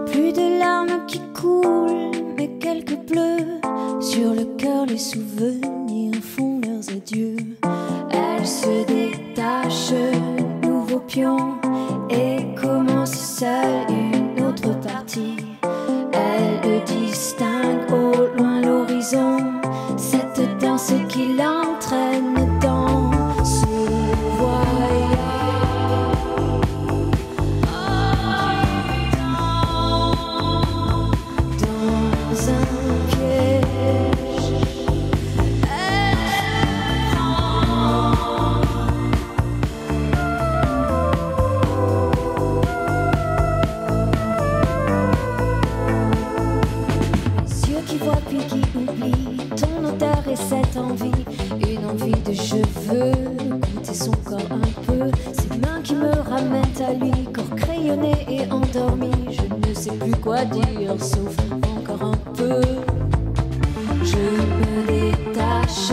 Speaker 1: Plus de larmes qui coulent, mais quelques pleurs. Sur le cœur, les souvenirs font leurs adieux. Elle se détache
Speaker 9: détache, nouveau pion, et commence seule une autre partie. Elle distingue au loin l'horizon, cette danse qui l'entraîne dans ce voyage. Dans un piège, elle prend. Les yeux qui voient puis qui oublient ton odeur et cette envie, une envie de je veux goûter son corps un peu, ses mains qui me ramènent à lui, corps crayonné et endormi, je ne sais plus quoi dire sauf encore un peu. Je me détache,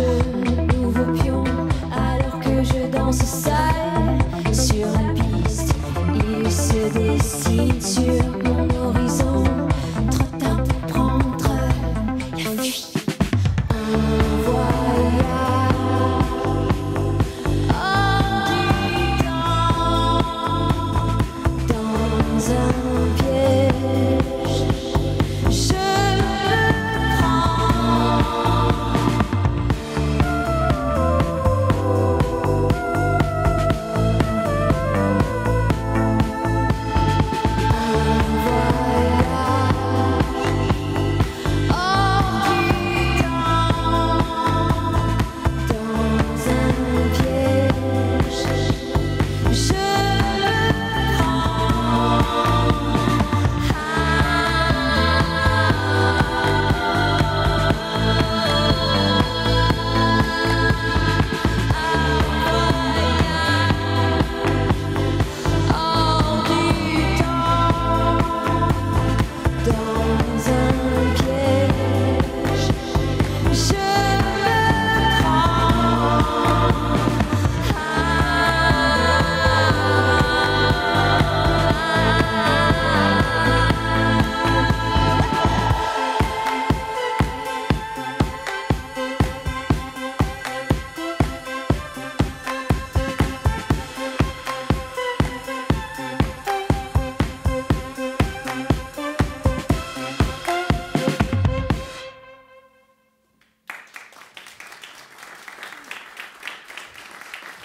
Speaker 9: nouveau pion, alors que je danse seule sur la piste. Il se dessine sur mon horizon, trop tard pour prendre la fuite. Un voyage hors du temps, dans un piège. Je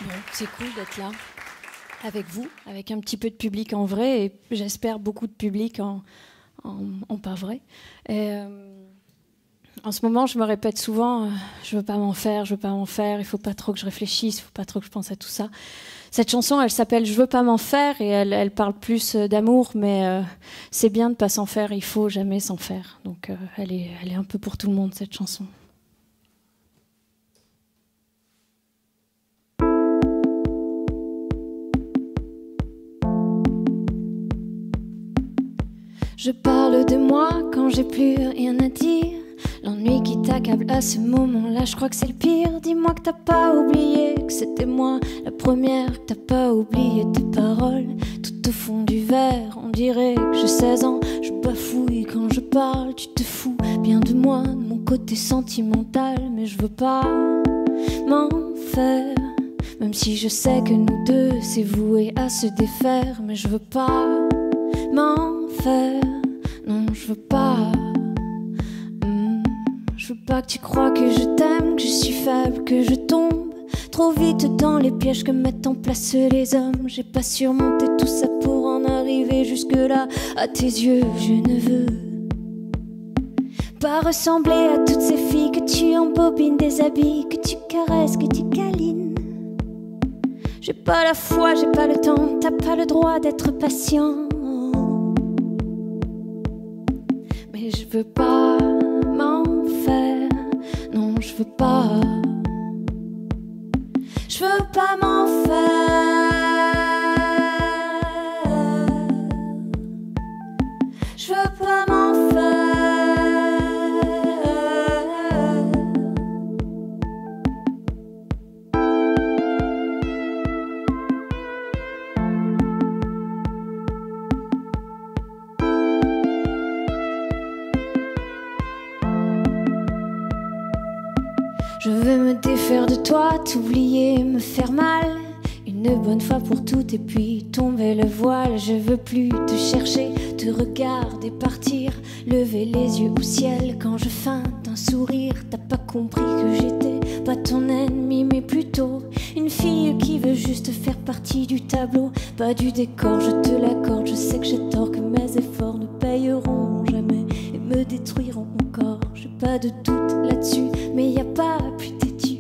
Speaker 1: Bon, c'est cool d'être là avec vous, avec un petit peu de public en vrai et j'espère beaucoup de public en pas vrai. Et, en ce moment, je me répète souvent, je veux pas m'en faire, je veux pas m'en faire, il faut pas trop que je réfléchisse, il faut pas trop que je pense à tout ça. Cette chanson, elle s'appelle Je veux pas m'en faire et elle parle plus d'amour, mais c'est bien de pas s'en faire, il faut jamais s'en faire. Donc elle est un peu pour tout le monde, cette chanson.
Speaker 9: Je parle de moi quand j'ai plus rien à dire. L'ennui qui t'accable à ce moment-là, je crois que c'est le pire. Dis-moi que t'as pas oublié que c'était moi la première, que t'as pas oublié tes paroles. Tout au fond du verre, on dirait que j'ai 16 ans. Je bafouille quand je parle, tu te fous bien de moi, de mon côté sentimental. Mais je veux pas m'en faire, même si je sais que nous deux c'est voué à se défaire. Mais je veux pas m'en faire, non je veux pas. Je veux pas que tu crois que je t'aime, que je suis faible, que je tombe trop vite dans les pièges que mettent en place les hommes. J'ai pas surmonté tout ça pour en arriver jusque là. À tes yeux je ne veux pas ressembler à toutes ces filles que tu embobines des habits, que tu caresses, que tu câlines. J'ai pas la foi, j'ai pas le temps, t'as pas le droit d'être patient. Mais je veux pas m'en faire, non je veux pas. Je veux pas m'en faire. Je veux pas m'en faire. Je veux me défaire de toi, t'oublier, me faire mal. Une une bonne fois pour toutes et puis tomber le voile. Je veux plus te chercher, te regarder partir, lever les yeux au ciel quand je feinte un sourire. T'as pas compris que j'étais pas ton ennemi mais plutôt une fille qui veut juste faire partie du tableau, pas du décor. Je te l'accorde, je sais que j'ai tort, que mes efforts ne payeront jamais et me détruiront encore. J'ai pas de doute là-dessus, mais y a pas plus têtu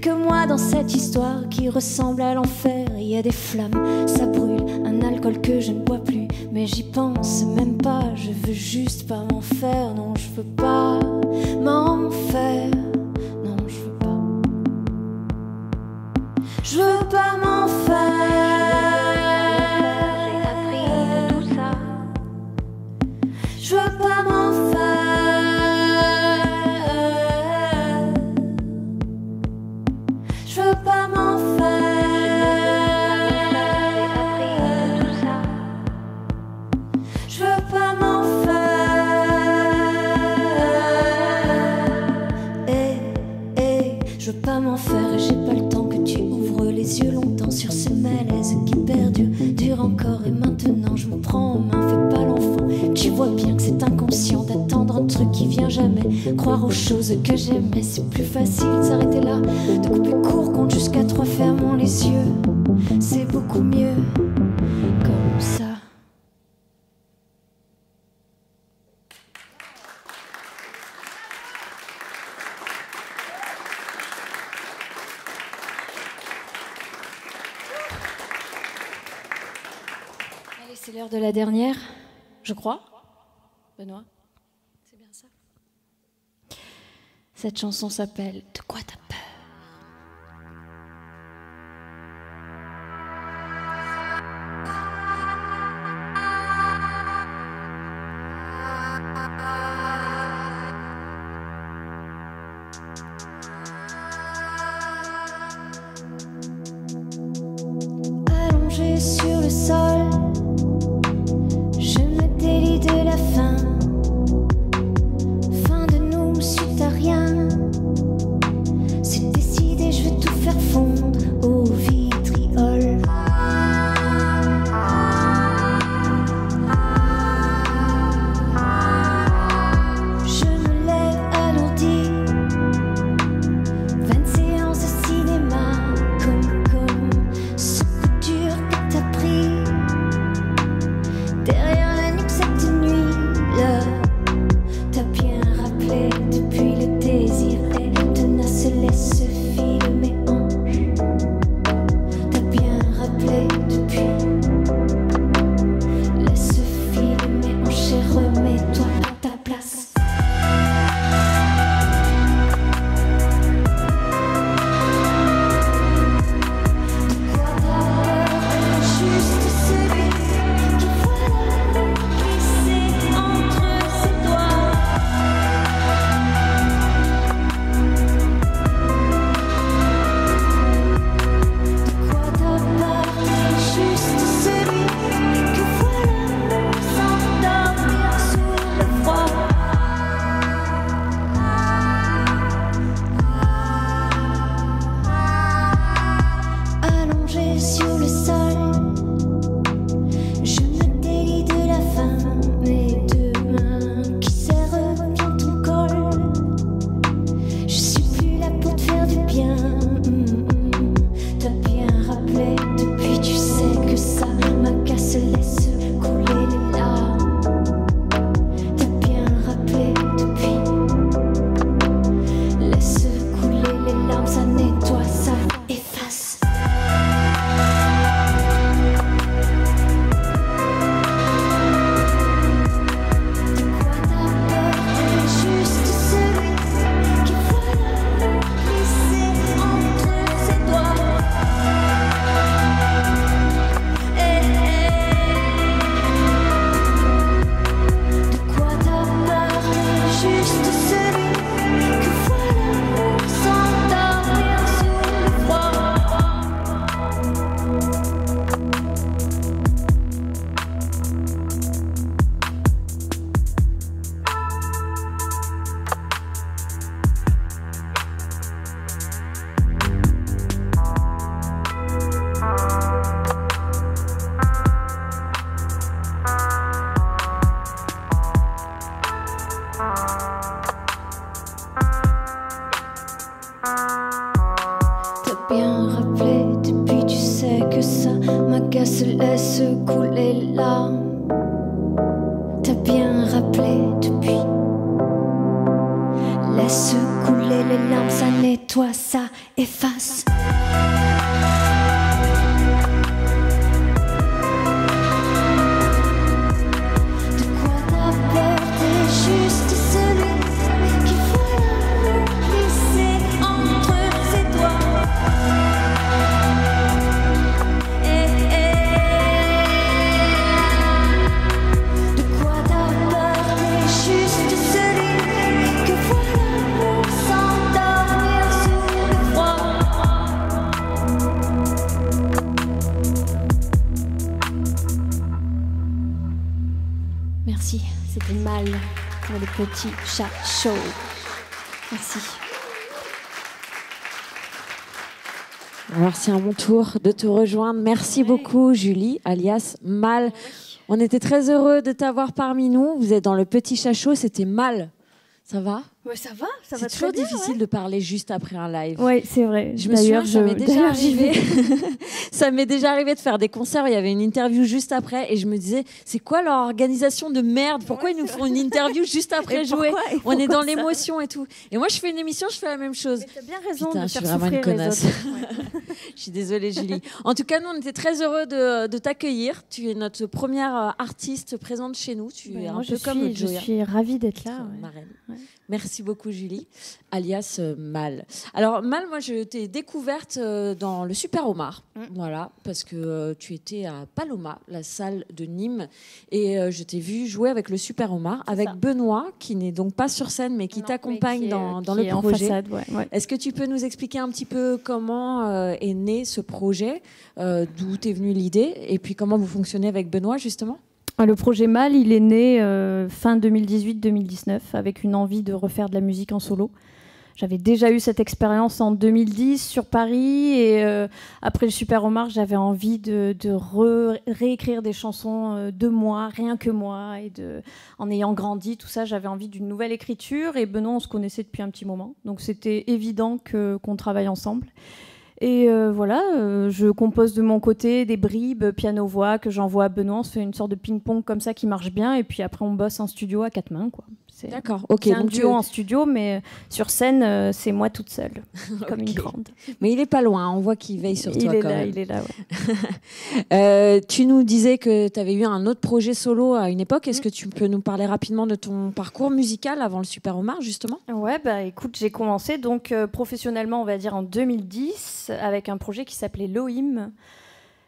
Speaker 9: que moi dans cette histoire qui ressemble à l'enfer. Il y a des flammes, ça brûle, un alcool que je ne bois plus, mais j'y pense même pas. Je veux juste pas m'en faire, non je veux pas m'en faire, non je veux pas. Je veux pas m'en faire. J'ai appris de tout ça. Je veux pas m'en faire. Je veux pas m'en faire. J'ai appris de tout ça. Je veux pas m'en faire. Je veux pas m'en faire et j'ai pas le temps que tu ouvres les yeux longtemps sur ce malaise qui perdure, dure encore. Et maintenant je me prends en main, fais pas l'enfant. Tu vois bien que c'est inconscient d'attendre un truc qui vient jamais. Croire aux choses que j'aimais, c'est plus facile de s'arrêter là, de couper court, compte jusqu'à 3, fermons les yeux. C'est beaucoup mieux comme ça. Allez, c'est l'heure de la dernière, je crois. Benoît, c'est bien ça. Cette chanson s'appelle « De quoi t'as peur ?» Allongé sur le sol, je me délie de la faim. Fin de nous suite à rien. C'est décidé, je veux tout faire fondre au vitriol. Je me lève alourdi, 20 séances de cinéma comme ce coup dur que t'as pris. ma gueule se laisse couler là. T'as bien rappelé depuis. Laisse couler les larmes, ça nettoie, ça efface. De quoi t'as peur, t'es juste celui qui voit l'amour glisser entre ses doigts. De quoi t'as peur, t'es juste celui que voit l'amour s'endormir sous le froid. Merci, c'était mal pour le petit chat chaud. Merci.
Speaker 1: Alors c'est à mon tour de te rejoindre. Merci beaucoup Julie, alias Mal. On était très heureux de t'avoir parmi nous. Vous êtes dans le petit chat chaud, c'était Mal. Ça va ?
Speaker 10: Ouais, ça va
Speaker 1: C'est
Speaker 10: très
Speaker 1: toujours
Speaker 10: bien,
Speaker 1: difficile de parler juste après un live.
Speaker 10: Oui, c'est vrai.
Speaker 1: Je me souviens, ça m'est déjà
Speaker 10: d'ailleurs, j'y
Speaker 1: arrivé.
Speaker 10: vais.
Speaker 1: Ça m'est déjà arrivé de faire des concerts. Il y avait une interview juste après, et je me disais, c'est quoi leur organisation de merde ? Pourquoi ils nous font une interview juste après
Speaker 10: Et
Speaker 1: jouer ?
Speaker 10: pourquoi
Speaker 1: On est dans
Speaker 10: ça
Speaker 1: l'émotion et tout. Et moi, je fais une émission, je fais la même chose.
Speaker 10: T'as bien raison
Speaker 1: Putain,
Speaker 10: de
Speaker 1: je suis
Speaker 10: faire
Speaker 1: vraiment une
Speaker 10: souffrir les
Speaker 1: connasse.
Speaker 10: autres. Ouais.
Speaker 1: Je suis désolée, Julie. En tout cas, nous, on était très heureux de t'accueillir. Tu es notre première artiste présente chez nous. Tu es un
Speaker 10: Moi,
Speaker 1: peu comme
Speaker 10: je
Speaker 1: Joya.
Speaker 10: suis ravie d'être là. ouais.
Speaker 1: Marraine.
Speaker 10: Ouais.
Speaker 1: Merci beaucoup, Julie, alias Mal. Alors, Mal, moi, je t'ai découverte dans le Super Omar. Voilà, parce que tu étais à Paloma, la salle de Nîmes, et je t'ai vu jouer avec le Super Omar, avec
Speaker 10: ça.
Speaker 1: Benoît, qui n'est donc pas sur scène, mais qui
Speaker 10: Non,
Speaker 1: t'accompagne
Speaker 10: mais qui est,
Speaker 1: dans
Speaker 10: qui
Speaker 1: le
Speaker 10: est en
Speaker 1: projet.
Speaker 10: façade, ouais.
Speaker 1: Est-ce que tu peux nous expliquer un petit peu comment est né ce projet, d'où t'es venue l'idée, et puis comment vous fonctionnez avec Benoît, justement ?
Speaker 10: Le projet Mal, il est né fin 2018-2019 avec une envie de refaire de la musique en solo. J'avais déjà eu cette expérience en 2010 sur Paris et après le Super Omar, j'avais envie de réécrire des chansons de moi, rien que moi, et en ayant grandi, tout ça, j'avais envie d'une nouvelle écriture et Benoît, on se connaissait depuis un petit moment, donc c'était évident qu'on travaille ensemble. Et voilà, je compose de mon côté des bribes, piano-voix que j'envoie à Benoît. On se fait une sorte de ping-pong comme ça qui marche bien. Et puis après, on bosse en studio à 4 mains, quoi.
Speaker 1: D'accord, ok.
Speaker 10: C'est un
Speaker 1: donc
Speaker 10: duo en studio, mais sur scène, c'est moi toute seule, comme une
Speaker 1: Ok.
Speaker 10: grande.
Speaker 1: Mais il est pas loin, on voit qu'il veille sur toi quand même.
Speaker 10: Il est là, ouais.
Speaker 1: Tu nous disais que tu avais eu un autre projet solo à une époque. Est-ce que tu peux nous parler rapidement de ton parcours musical avant le Super Omar, justement ?
Speaker 10: Ouais, bah écoute, j'ai commencé donc professionnellement, on va dire en 2010, avec un projet qui s'appelait Lohim.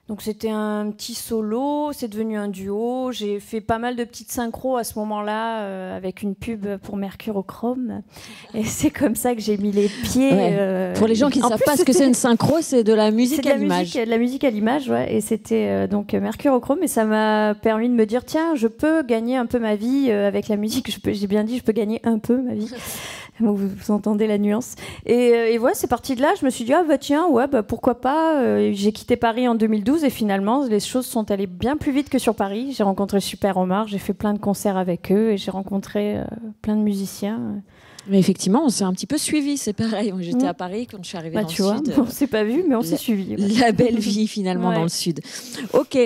Speaker 10: Donc c'était un petit solo, c'est devenu un duo. J'ai fait pas mal de petites synchros à ce moment-là avec une pub pour Mercurochrome. Et c'est comme ça que j'ai mis les pieds.
Speaker 1: Ouais. Pour les gens qui ne
Speaker 10: En
Speaker 1: savent
Speaker 10: plus,
Speaker 1: pas ce que c'est une synchro, c'est de la musique à l'image.
Speaker 10: C'est de la musique à l'image, ouais. Et c'était donc Mercurochrome. Et ça m'a permis de me dire, tiens, je peux gagner un peu ma vie avec la musique. J'ai bien dit, je peux gagner un peu ma vie. Vous entendez la nuance. Et ouais, c'est parti de là. Je me suis dit, ah bah tiens, ouais, bah pourquoi pas. J'ai quitté Paris en 2012 et finalement, les choses sont allées bien plus vite que sur Paris. J'ai rencontré Super Omar, j'ai fait plein de concerts avec eux et j'ai rencontré plein de musiciens.
Speaker 1: Mais effectivement, on s'est un petit peu suivis, c'est pareil. Moi, j'étais à Paris quand je suis arrivée dans
Speaker 10: tu
Speaker 1: le
Speaker 10: vois,
Speaker 1: sud.
Speaker 10: on s'est pas vu, mais on s'est suivis.
Speaker 1: La belle vie finalement
Speaker 10: Ouais.
Speaker 1: dans le sud. Ok,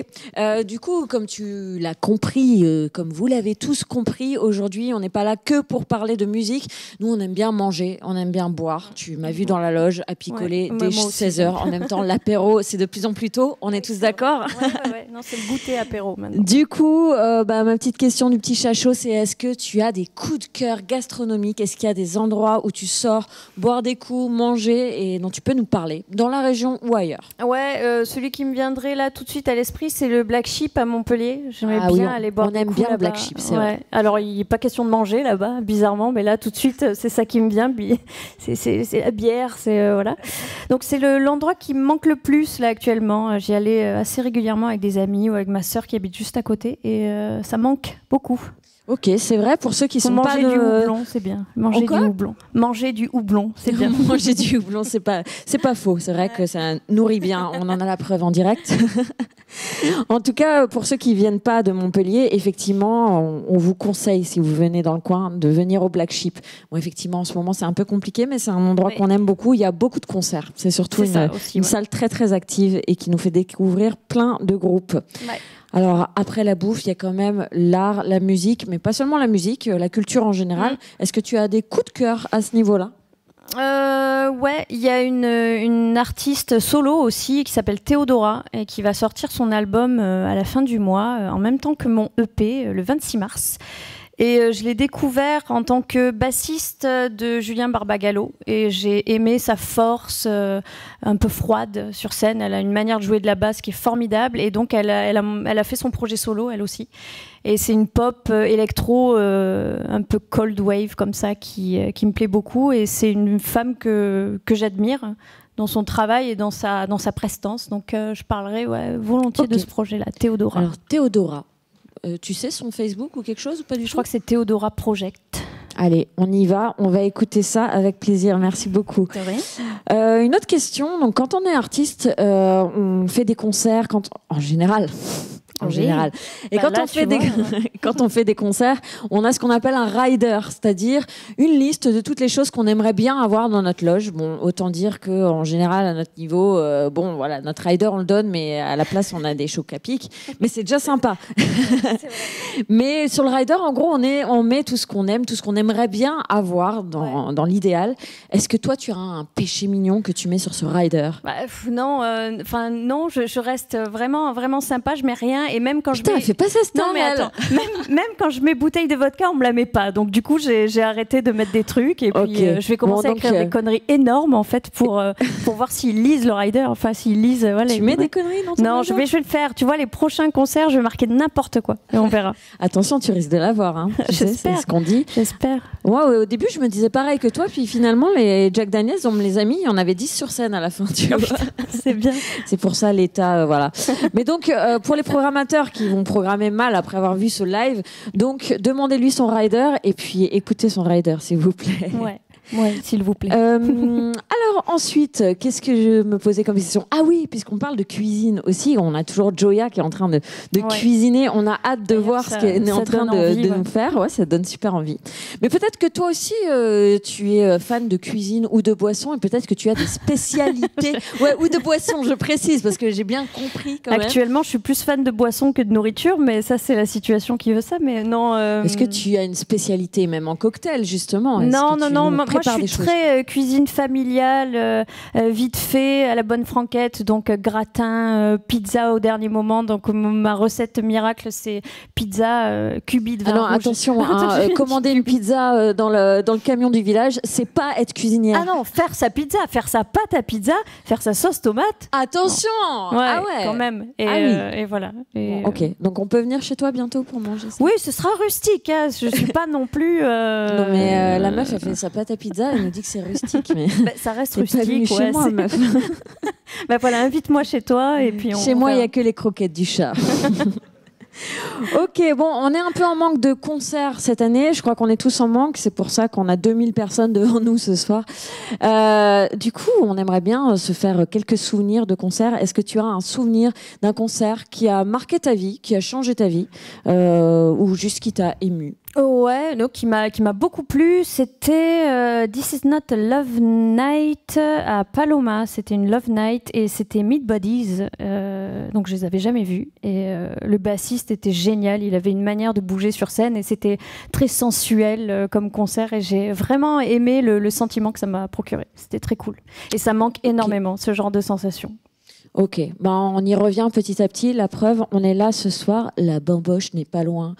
Speaker 1: du coup, comme tu l'as compris, comme vous l'avez tous compris, aujourd'hui, on n'est pas là que pour parler de musique. Nous, on aime bien manger, on aime bien boire. Tu m'as vu dans la loge à picoler
Speaker 10: Ouais,
Speaker 1: dès
Speaker 10: moi aussi.
Speaker 1: 16h. En même temps, l'apéro, c'est de plus en plus tôt. On est tous d'accord ?
Speaker 10: Ouais. Non, c'est le goûter apéro maintenant.
Speaker 1: Du coup, ma petite question du petit chat chaud, c'est est-ce que tu as des coups de cœur gastronomiques ? Est-ce qu'il y a des endroits où tu sors boire des coups, manger et dont tu peux nous parler, dans la région ou ailleurs?
Speaker 10: Ouais, celui qui me viendrait là tout de suite à l'esprit, c'est le Black Sheep à Montpellier. J'aimerais
Speaker 1: Ah
Speaker 10: bien
Speaker 1: oui,
Speaker 10: aller boire
Speaker 1: on
Speaker 10: des
Speaker 1: aime
Speaker 10: coups
Speaker 1: bien le
Speaker 10: là-bas.
Speaker 1: Black Sheep, c'est vrai.
Speaker 10: Alors, il n'est pas question de manger là-bas, bizarrement, mais là, tout de suite, c'est ça qui me vient. C'est la bière, voilà. Donc, c'est l'endroit qui me manque le plus là actuellement. J'y allais assez régulièrement avec des amis ou avec ma sœur qui habite juste à côté et ça manque beaucoup.
Speaker 1: Ok, c'est vrai, pour ceux qui sont pas
Speaker 10: manger du houblon, c'est bien. Manger du houblon. Manger du houblon, c'est bien.
Speaker 1: Manger du houblon, c'est pas faux. C'est vrai que ça nourrit bien. On en a la preuve en direct. En tout cas, pour ceux qui viennent pas de Montpellier, effectivement, on vous conseille, si vous venez dans le coin, de venir au Black Sheep. Bon, effectivement, en ce moment, c'est un peu compliqué, mais c'est un endroit qu'on aime beaucoup. Il y a beaucoup de concerts. C'est surtout une salle très, très active et qui nous fait découvrir plein de groupes.
Speaker 10: Ouais.
Speaker 1: Alors, après la bouffe, il y a quand même l'art, la musique, mais pas seulement la musique, la culture en général. Est-ce que tu as des coups de cœur à ce niveau-là ?
Speaker 10: Ouais, il y a une artiste solo aussi qui s'appelle Théodora et qui va sortir son album à la fin du mois, en même temps que mon EP, le 26 mars. Et je l'ai découvert en tant que bassiste de Julien Barbagallo et j'ai aimé sa force un peu froide sur scène. Elle a une manière de jouer de la basse qui est formidable et donc elle a fait son projet solo elle aussi. Et c'est une pop électro un peu cold wave comme ça qui me plaît beaucoup et c'est une femme que j'admire dans son travail et dans sa prestance. Donc je parlerai volontiers de ce projet-là, Théodora.
Speaker 1: Alors Théodora. Tu sais son Facebook ou quelque chose ou pas du tout ?
Speaker 10: Je crois que c'est Théodora Project.
Speaker 1: Allez, on y va, on va écouter ça avec plaisir. Merci beaucoup. Une autre question, donc quand on est artiste, on fait des concerts en général. En général. Et quand on fait des concerts, on a ce qu'on appelle un rider, c'est-à-dire une liste de toutes les choses qu'on aimerait bien avoir dans notre loge. Bon, autant dire que en général, à notre niveau, notre rider, on le donne, mais à la place, on a des chocs à pic. Mais c'est déjà sympa. Mais sur le rider, en gros, on met tout ce qu'on aime, tout ce qu'on aimerait bien avoir dans l'idéal. Est-ce que toi, tu as un péché mignon que tu mets sur ce rider ?
Speaker 10: Non, je reste vraiment, vraiment sympa. Je mets rien. Et même quand
Speaker 1: fais pas ça,
Speaker 10: non mais attends, même quand je mets bouteille de vodka, on me la met pas. Donc du coup, j'ai arrêté de mettre des trucs et puis je vais commencer à écrire des conneries énormes en fait pour voir s'ils lisent le rider. Enfin, s'ils lisent. Voilà,
Speaker 1: tu mets des conneries dans ton
Speaker 10: Non,
Speaker 1: rider ?
Speaker 10: je vais le faire. Tu vois, les prochains concerts, je vais marquer n'importe quoi et on verra.
Speaker 1: Attention, tu risques de l'avoir. Hein.
Speaker 10: J'espère.
Speaker 1: C'est ce qu'on dit.
Speaker 10: J'espère.
Speaker 1: Ouais, au début, je me disais pareil que toi, puis finalement, les Jack Daniels, on me les a mis, il y en avait 10 sur scène à la fin. Tu vois.
Speaker 10: C'est bien.
Speaker 1: C'est pour ça l'état, voilà. Mais donc, pour les programmateurs qui vont programmer mal après avoir vu ce live, donc demandez-lui son rider et puis écoutez son rider, s'il vous plaît.
Speaker 10: Ouais, s'il vous plaît.
Speaker 1: Alors ensuite, qu'est-ce que je me posais comme question ? Ah oui, puisqu'on parle de cuisine aussi, on a toujours Joya qui est en train de cuisiner. On a hâte de voir ce qu'elle est en train de nous faire. Ouais, ça donne super envie. Mais peut-être que toi aussi, tu es fan de cuisine ou de boisson et peut-être que tu as des spécialités. Ou de boisson, je précise, parce que j'ai bien compris quand même.
Speaker 10: Actuellement, je suis plus fan de boisson que de nourriture, mais ça, c'est la situation qui veut ça. Mais non.
Speaker 1: Est-ce que tu as une spécialité, même en cocktail, justement ?
Speaker 10: Non. Moi, je suis très cuisine familiale, vite fait, à la bonne franquette, donc gratin, pizza au dernier moment. Donc ma recette miracle, c'est pizza, cubi de vin rouge.
Speaker 1: Attention, commander une pizza dans le camion du village, c'est pas être cuisinière.
Speaker 10: Ah non, faire sa pizza, faire sa pâte à pizza, faire sa sauce tomate.
Speaker 1: Attention.
Speaker 10: Ah ouais, quand même. Et voilà.
Speaker 1: Ok, donc on peut venir chez toi bientôt pour manger ça.
Speaker 10: Oui, ce sera rustique. Hein. Je suis pas non plus.
Speaker 1: Non mais la meuf, elle fait sa pâte à pizza, elle nous dit que c'est rustique, mais
Speaker 10: ça reste rustique.
Speaker 1: Chez moi, meuf.
Speaker 10: Voilà, invite-moi chez toi et puis
Speaker 1: chez moi, il y a que les croquettes du chat. Ok, bon, on est un peu en manque de concerts cette année. Je crois qu'on est tous en manque. C'est pour ça qu'on a 2000 personnes devant nous ce soir. Du coup, on aimerait bien se faire quelques souvenirs de concerts. Est-ce que tu as un souvenir d'un concert qui a marqué ta vie, qui a changé ta vie, ou juste qui t'a ému ?
Speaker 10: Ouais, donc qui m'a beaucoup plu, c'était This Is Not a Love Night à Paloma. C'était une Love Night et c'était Meat Bodies. Donc je les avais jamais vus et le bassiste était génial. Il avait une manière de bouger sur scène et c'était très sensuel comme concert et j'ai vraiment aimé le sentiment que ça m'a procuré. C'était très cool et ça manque énormément ce genre de sensation.
Speaker 1: Ok, on y revient petit à petit. La preuve, on est là ce soir. La bamboche n'est pas loin.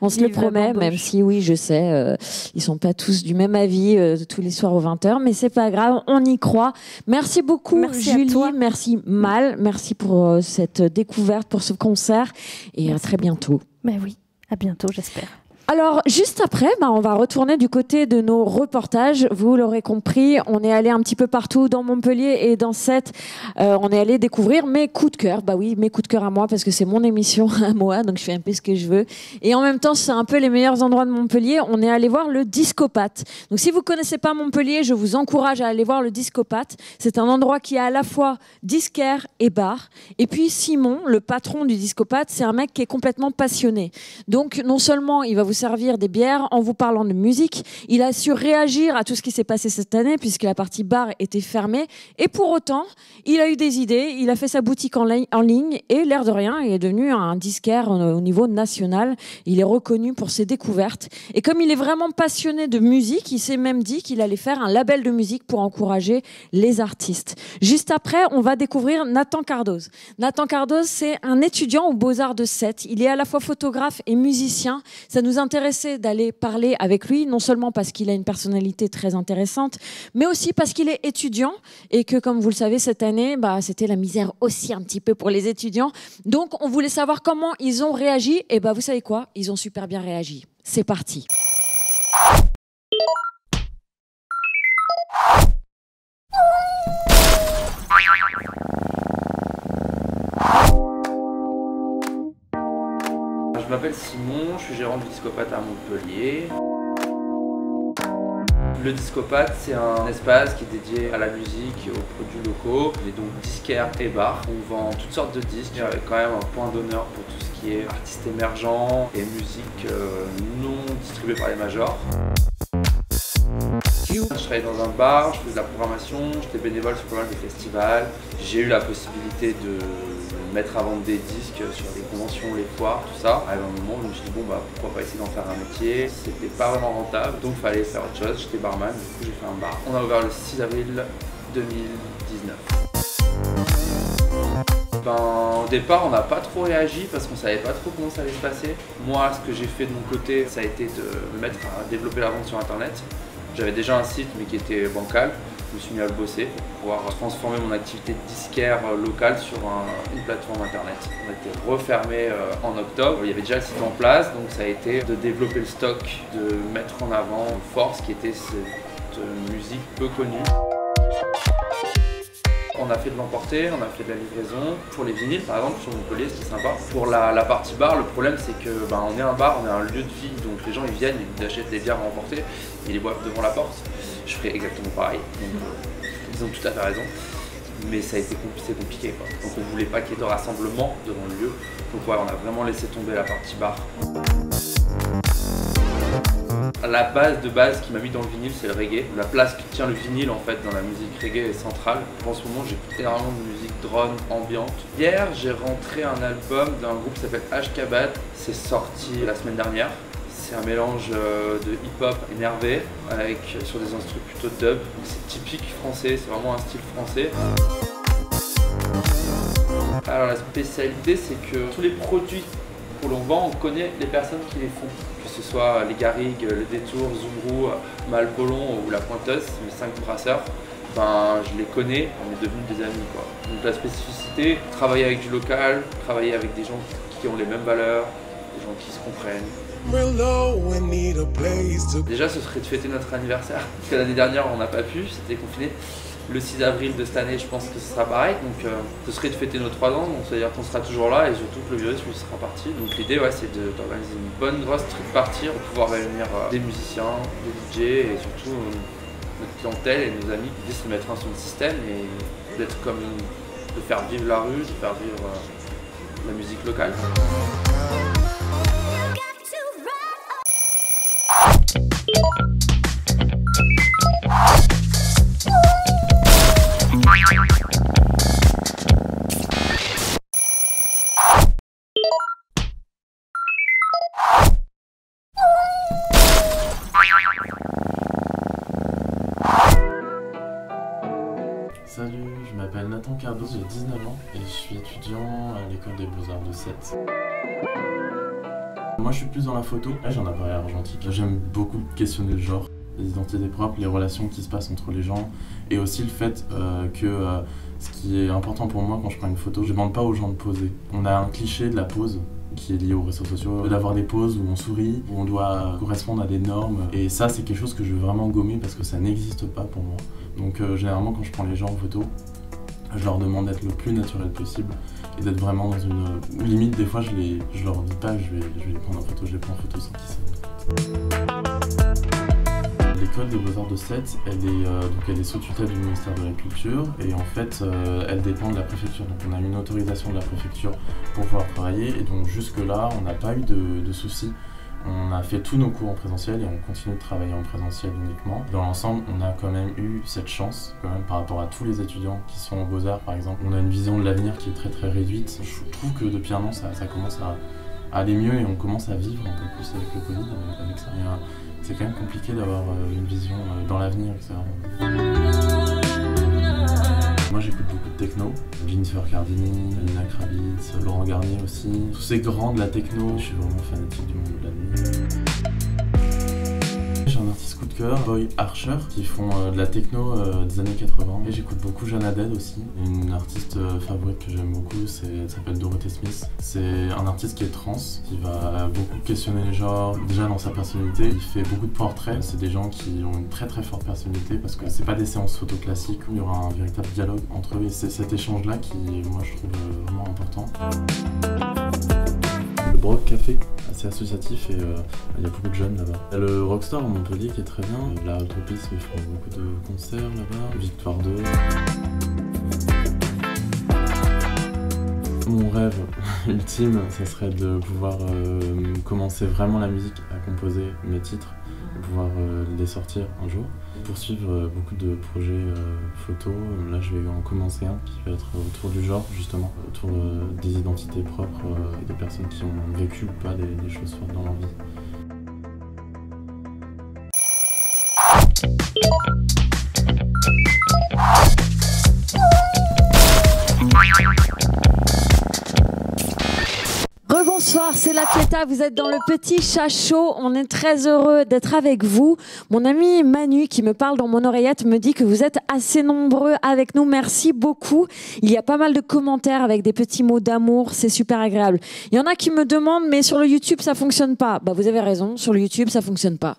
Speaker 1: On se le promet, même si oui, je sais, ils sont pas tous du même avis tous les soirs aux 20h, mais c'est pas grave, on y croit. Merci beaucoup, Julie. Merci Mal. Merci pour cette découverte, pour ce concert et à très bientôt.
Speaker 10: Mais oui, à bientôt, j'espère.
Speaker 1: Alors, juste après, on va retourner du côté de nos reportages. Vous l'aurez compris, on est allé un petit peu partout dans Montpellier et dans Sète. On est allé découvrir mes coups de cœur. Bah oui, mes coups de cœur à moi, parce que c'est mon émission à moi, donc je fais un peu ce que je veux. Et en même temps, c'est un peu les meilleurs endroits de Montpellier. On est allé voir le Discopath. Donc si vous connaissez pas Montpellier, je vous encourage à aller voir le Discopath. C'est un endroit qui est à la fois disquaire et bar. Et puis Simon, le patron du Discopath, c'est un mec qui est complètement passionné. Donc non seulement il va vous servir des bières en vous parlant de musique, il a su réagir à tout ce qui s'est passé cette année puisque la partie bar était fermée, et pour autant il a eu des idées, il a fait sa boutique en ligne et l'air de rien il est devenu un disquaire au niveau national. Il est reconnu pour ses découvertes et comme il est vraiment passionné de musique, il s'est même dit qu'il allait faire un label de musique pour encourager les artistes. Juste après, on va découvrir Nathan Cardoz. Nathan Cardoz, c'est un étudiant aux Beaux-Arts de Sète. Il est à la fois photographe et musicien. Ça nous intéressait d'aller parler avec lui, non seulement parce qu'il a une personnalité très intéressante, mais aussi parce qu'il est étudiant et que, comme vous le savez, cette année, c'était la misère aussi un petit peu pour les étudiants. Donc, on voulait savoir comment ils ont réagi. Et vous savez quoi? Ils ont super bien réagi. C'est parti.
Speaker 7: Je m'appelle Simon, je suis gérant du Discopath à Montpellier. Le Discopath, c'est un espace qui est dédié à la musique et aux produits locaux. Il est donc disquaire et bar. On vend toutes sortes de disques avec quand même un point d'honneur pour tout ce qui est artistes émergents et musique non distribuée par les majors. Je travaillais dans un bar, je faisais de la programmation, j'étais bénévole sur pas mal de festivals. J'ai eu la possibilité de mettre à vendre des disques sur les conventions, les foires, tout ça. À un moment, je me suis dit pourquoi pas essayer d'en faire un métier. C'était pas vraiment rentable, donc il fallait faire autre chose. J'étais barman, du coup j'ai fait un bar. On a ouvert le 6 avril 2019. Au départ, on n'a pas trop réagi parce qu'on savait pas trop comment ça allait se passer. Moi, ce que j'ai fait de mon côté, ça a été de me mettre à développer la vente sur internet. J'avais déjà un site mais qui était bancal. Je me suis mis à le bosser pour pouvoir transformer mon activité de disquaire locale sur une plateforme internet. On a été refermé en octobre. Il y avait déjà le site en place, donc ça a été de développer le stock, de mettre en avant une force qui était cette musique peu connue. On a fait de l'emporter, on a fait de la livraison. Pour les vinyles par exemple, sur Montpellier, c'était sympa. Pour la partie bar, le problème c'est que on est un bar, on est un lieu de vie, donc les gens ils viennent, ils achètent des bières à emporter, ils les boivent devant la porte. Je ferais exactement pareil, donc ils ont tout à fait raison. Mais ça a été compliqué quoi. Donc on voulait pas qu'il y ait de rassemblement devant le lieu. Donc ouais, on a vraiment laissé tomber la partie bar. La base qui m'a mis dans le vinyle, c'est le reggae. La place que tient le vinyle en fait dans la musique reggae est centrale. En ce moment, j'écoute énormément de musique drone ambiante. Hier, j'ai rentré un album d'un groupe qui s'appelle Ashkabat. C'est sorti la semaine dernière. C'est un mélange de hip-hop énervé sur des instruments plutôt dub. C'est typique français, c'est vraiment un style français. Alors la spécialité, c'est que tous les produits que l'on vend, on connaît les personnes qui les font. Que ce soit les Garrigues, le Détour, Zumbrou, Malbolon ou la Pointeuse, mes 5 brasseurs, je les connais, on est devenus des amis quoi. Donc la spécificité, travailler avec du local, travailler avec des gens qui ont les mêmes valeurs, des gens qui se comprennent. Déjà ce serait de fêter notre anniversaire, parce que l'année dernière on n'a pas pu, c'était confiné. Le 6 avril de cette année, je pense que ce sera pareil, donc ce serait de fêter nos 3 ans, donc c'est-à-dire qu'on sera toujours là et surtout que le virus lui sera parti. Donc l'idée c'est d'organiser une bonne grosse street party pour pouvoir réunir des musiciens, des DJ et surtout notre clientèle et nos amis. L'idée c'est de mettre un son de système et d'être comme de faire vivre la rue, de faire vivre la musique locale.
Speaker 11: Salut, je m'appelle Nathan Cardoz, j'ai 19 ans et je suis étudiant à l'école des Beaux-Arts de Sète. Moi je suis plus dans la photo, là j'ai un appareil argentique. J'aime beaucoup questionner le genre, les identités propres, les relations qui se passent entre les gens et aussi le fait que ce qui est important pour moi quand je prends une photo, je demande pas aux gens de poser. On a un cliché de la pose qui est lié aux réseaux sociaux, d'avoir des poses où on sourit, où on doit correspondre à des normes. Et ça, c'est quelque chose que je veux vraiment gommer parce que ça n'existe pas pour moi. Donc généralement, quand je prends les gens en photo, je leur demande d'être le plus naturel possible et d'être vraiment dans une limite. Des fois, je leur dis pas que je vais les prendre en photo, je les prends en photo sans qu'ils savent. L'école des Beaux-Arts de Sète, elle est sous tutelle du ministère de la Culture et en fait, elle dépend de la préfecture. Donc on a une autorisation de la préfecture pour pouvoir travailler et donc jusque-là, on n'a pas eu de soucis. On a fait tous nos cours en présentiel et on continue de travailler en présentiel uniquement. Dans l'ensemble, on a quand même eu cette chance, quand même, par rapport à tous les étudiants qui sont aux Beaux-Arts, par exemple. On a une vision de l'avenir qui est très très réduite. Je trouve que depuis un an, ça commence à aller mieux et on commence à vivre un peu plus avec le Covid, avec ça. C'est quand même compliqué d'avoir une vision dans l'avenir, etc. Moi j'écoute beaucoup de techno, Jennifer Cardini, Nina Kravitz, Laurent Garnier aussi. Tous ces grands de la techno, je suis vraiment fanatique du monde de la nuit. J'ai un artiste coup de cœur, Boy Archer, qui font de la techno des années 80. Et j'écoute beaucoup Jeanne Haddad aussi. Une artiste favorite que j'aime beaucoup, elle s'appelle Dorothy Smith. C'est un artiste qui est trans, qui va beaucoup questionner les genres. Déjà dans sa personnalité, il fait beaucoup de portraits. C'est des gens qui ont une très très forte personnalité parce que c'est pas des séances photo classiques où il y aura un véritable dialogue entre eux. Et c'est cet échange-là qui, moi, je trouve vraiment important. Le Broc Café, assez associatif et il y a beaucoup de jeunes là-bas. Il y a le Rockstar à Montpellier qui est très bien. La Altropisme, ils font beaucoup de concerts là-bas. Victoire 2. Mon rêve ultime, ça serait de pouvoir commencer vraiment la musique, à composer mes titres, de pouvoir les sortir un jour. Poursuivre beaucoup de projets photos. Là, je vais en commencer un qui va être autour du genre, justement, autour des identités propres et des personnes qui ont vécu ou pas des choses fortes dans leur vie.
Speaker 1: Rebonsoir, c'est la Cléta, vous êtes dans le petit chat chaud, on est très heureux d'être avec vous. Mon ami Manu qui me parle dans mon oreillette me dit que vous êtes assez nombreux avec nous, merci beaucoup. Il y a pas mal de commentaires avec des petits mots d'amour, c'est super agréable. Il y en a qui me demandent mais sur le YouTube ça fonctionne pas. Bah vous avez raison, sur le YouTube ça fonctionne pas.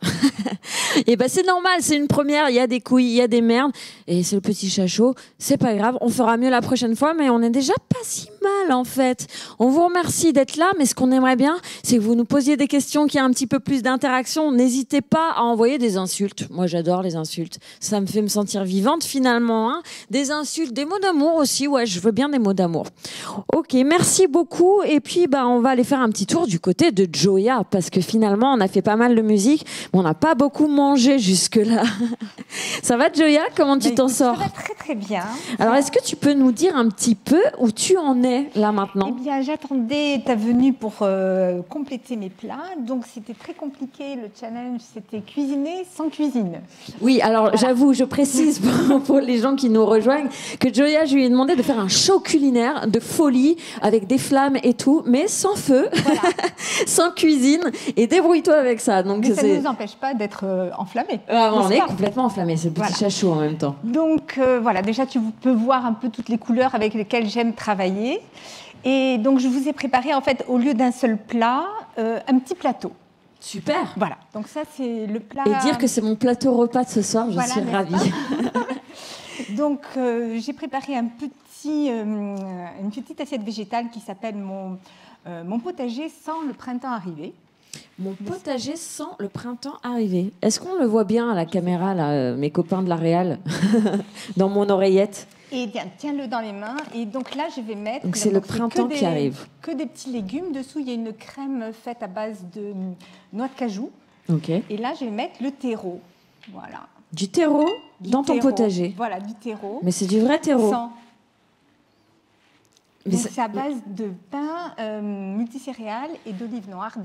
Speaker 1: Et bah c'est normal, c'est une première, il y a des couilles, il y a des merdes et c'est le petit chat chaud, c'est pas grave, on fera mieux la prochaine fois mais on est déjà pas si mal en fait. On vous remercie d'être là, mais ce qu'on aimerait bien, c'est que vous nous posiez des questions, qu'il y ait un petit peu plus d'interaction. N'hésitez pas à envoyer des insultes. Moi, j'adore les insultes. Ça me fait me sentir vivante, finalement. Hein. Des insultes, des mots d'amour aussi. Ouais, je veux bien des mots d'amour. Ok, merci beaucoup. Et puis, on va aller faire un petit tour du côté de Joya, parce que finalement, on a fait pas mal de musique, mais on n'a pas beaucoup mangé jusque-là. Ça va, Joya? Comment tu t'en sors?
Speaker 4: Ça va très, très bien.
Speaker 1: Alors, est-ce que tu peux nous dire un petit peu où tu en es, là, maintenant?
Speaker 4: Eh bien, j'attendais ta venue pour compléter mes plats. Donc, c'était très compliqué. Le challenge, c'était cuisiner sans cuisine.
Speaker 1: Oui, alors voilà. J'avoue, je précise pour les gens qui nous rejoignent que Joya, je lui ai demandé de faire un show culinaire de folie avec des flammes et tout, mais sans feu, voilà. Sans cuisine. Et débrouille-toi avec ça. Donc,
Speaker 4: mais ça ne nous empêche pas d'être enflammés.
Speaker 1: On est complètement enflammés. C'est le petit chat chaud en même temps.
Speaker 4: Donc, voilà. Déjà, tu peux voir un peu toutes les couleurs avec lesquelles j'aime travailler. Et donc, je vous ai préparé, en fait, au lieu d'un seul plat, un petit plateau.
Speaker 1: Super.
Speaker 4: Voilà. Donc, ça, c'est le plat...
Speaker 1: Et dire que c'est mon plateau repas de ce soir, je suis ravie.
Speaker 4: Donc, j'ai préparé une petite assiette végétale qui s'appelle mon potager sans le printemps arrivé.
Speaker 1: Mon potager sans le printemps arrivé. Est-ce qu'on le voit bien à la caméra, là, mes copains de la Réal, dans mon oreillette?
Speaker 4: Et bien, tiens-le dans les mains. Et donc là, je vais mettre...
Speaker 1: Donc c'est le printemps qui arrive.
Speaker 4: Que des petits légumes. Dessous, il y a une crème faite à base de noix de cajou.
Speaker 1: Ok.
Speaker 4: Et là, je vais mettre le terreau. Voilà.
Speaker 1: Du terreau dans ton potager.
Speaker 4: Voilà, du terreau.
Speaker 1: Mais c'est du vrai terreau.
Speaker 4: Sans. Donc c'est à base de pain multicéréales et d'olives noires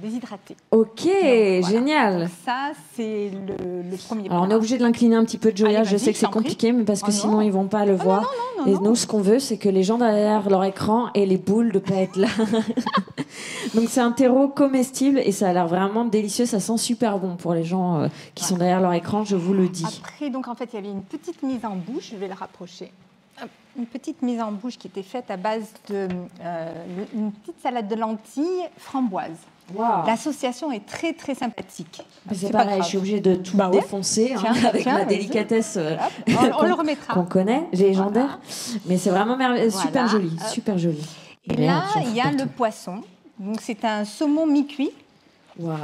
Speaker 4: déshydratées.
Speaker 1: Ok, voilà. Génial.
Speaker 4: Donc ça, c'est le premier plat.
Speaker 1: Alors on est obligé de l'incliner un petit peu, Joya. Je sais que c'est compliqué, mais parce que sinon ils vont pas le voir. Non, et nous, ce qu'on veut, c'est que les gens derrière leur écran aient les boules de pas être là. Donc c'est un terreau comestible et ça a l'air vraiment délicieux. Ça sent super bon pour les gens qui sont derrière leur écran, je vous le dis.
Speaker 4: Après, donc en fait, il y avait une petite mise en bouche. Je vais la rapprocher. Une petite mise en bouche qui était faite à base une petite salade de lentilles framboise.
Speaker 1: Wow.
Speaker 4: L'association est très très sympathique.
Speaker 1: C'est pareil, je suis obligée de tout défoncer avec ma délicatesse
Speaker 4: on le remettra.
Speaker 1: qu'on connaît, légendaire. Mais c'est vraiment super joli, super joli.
Speaker 4: Et là, il y a le poisson. Donc c'est un saumon mi-cuit.
Speaker 1: Wow.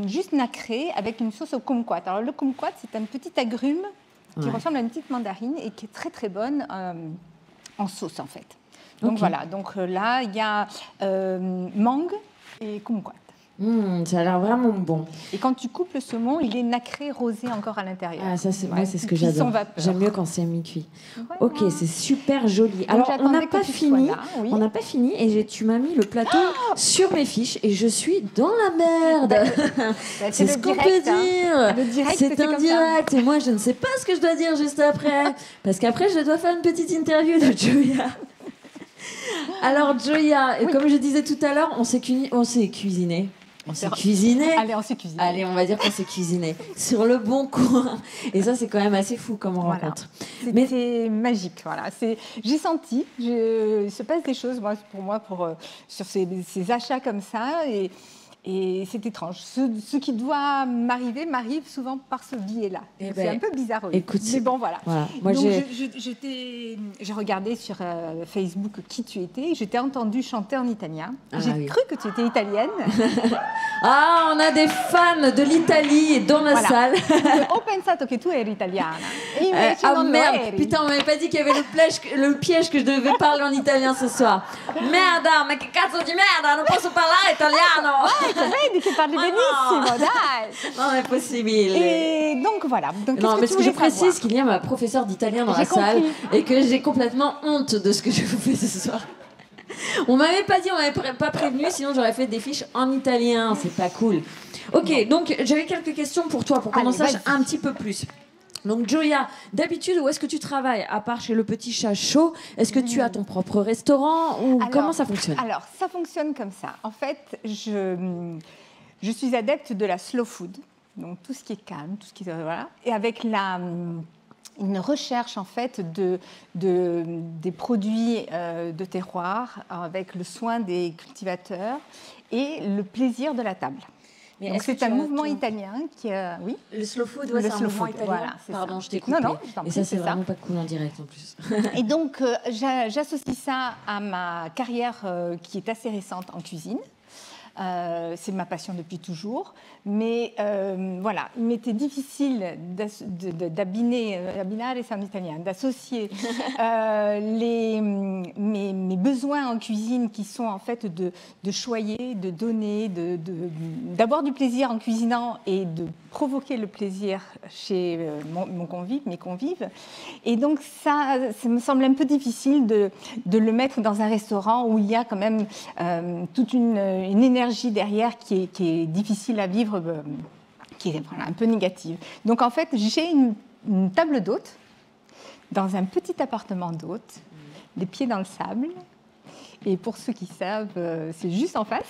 Speaker 4: Juste nacré avec une sauce au kumquat. Alors le kumquat, c'est un petit agrume qui ressemble à une petite mandarine et qui est très très bonne en sauce en fait. Donc voilà, donc là il y a mangue et kumquat.
Speaker 1: Ça a l'air vraiment bon.
Speaker 4: Et quand tu coupes le saumon, il est nacré, rosé encore à l'intérieur.
Speaker 1: Ah, ça, moi, c'est ce que j'adore. J'aime mieux quand c'est mi-cuit. Voilà. Ok, c'est super joli.
Speaker 4: Donc,
Speaker 1: alors, on n'a pas fini. On n'a pas fini et tu m'as mis le plateau sur mes fiches et je suis dans la merde. C'est ce qu'on peut dire. C'est un direct. Et moi, je ne sais pas ce que je dois dire juste après. Parce qu'après, je dois faire une petite interview de Joya. Alors, Joya, comme je disais tout à l'heure, on s'est cuisiné. On s'est cuisiné.
Speaker 4: Allez, on s'est cuisiné.
Speaker 1: Allez, on va dire qu'on s'est cuisiné sur le bon coin. Et ça, c'est quand même assez fou comme rencontre.
Speaker 4: C'était magique. Voilà. J'ai senti, il se passe des choses sur ces achats comme ça. Et c'est étrange. Ce qui doit m'arriver m'arrive souvent par ce biais-là. C'est un peu bizarre. Oui.
Speaker 1: Écoute,
Speaker 4: mais bon, voilà.
Speaker 1: Moi,
Speaker 4: donc, j'ai regardé sur Facebook qui tu étais. Et je t'ai entendu chanter en italien. J'ai cru que tu étais italienne.
Speaker 1: On a des fans de l'Italie dans la salle.
Speaker 4: Ho pensato che tu eri italiana.
Speaker 1: Merde, putain, on m'avait pas dit qu'il y avait le piège que je devais parler en italien ce soir. Merda, ma che cazzo di merda, non posso parlare italiano.
Speaker 4: Vedi che parli benissimo, dai.
Speaker 1: Non, è possibile.
Speaker 4: Et donc voilà. Donc,
Speaker 1: non, mais ce que je précise qu'il y a ma professeure d'italien dans la salle et que j'ai complètement honte de ce que je vous fais ce soir. On m'avait pas dit, on m'avait pas prévenu, sinon j'aurais fait des fiches en italien. C'est pas cool. Ok, donc j'avais quelques questions pour toi, pour qu'on en sache un petit peu plus. Donc Joya, d'habitude, où est-ce que tu travailles? À part chez Le Petit Chat Chaud, est-ce que tu as ton propre restaurant ou comment ça fonctionne?
Speaker 4: Alors, ça fonctionne comme ça. En fait, je suis adepte de la slow food, donc tout ce qui est calme, tout ce qui voilà, et avec une recherche en fait des produits de terroir avec le soin des cultivateurs et le plaisir de la table. Donc c'est un mouvement italien qui oui.
Speaker 1: Le slow food, c'est un mouvement italien.
Speaker 4: Voilà,
Speaker 1: pardon, je t'ai coupé.
Speaker 4: Non,
Speaker 1: et ça, c'est vraiment pas cool en direct en plus.
Speaker 4: Et donc j'associe ça à ma carrière qui est assez récente en cuisine. C'est ma passion depuis toujours, mais voilà, il m'était difficile abbinare c'est en italien, d'associer mes besoins en cuisine qui sont en fait de choyer, de donner, d'avoir du plaisir en cuisinant et de provoquer le plaisir chez mes convives. Et donc ça me semble un peu difficile de le mettre dans un restaurant où il y a quand même toute une énergie derrière qui est difficile à vivre, qui est un peu négative. Donc en fait, j'ai une table d'hôte dans un petit appartement d'hôte, les pieds dans le sable. Et pour ceux qui savent, c'est juste en face.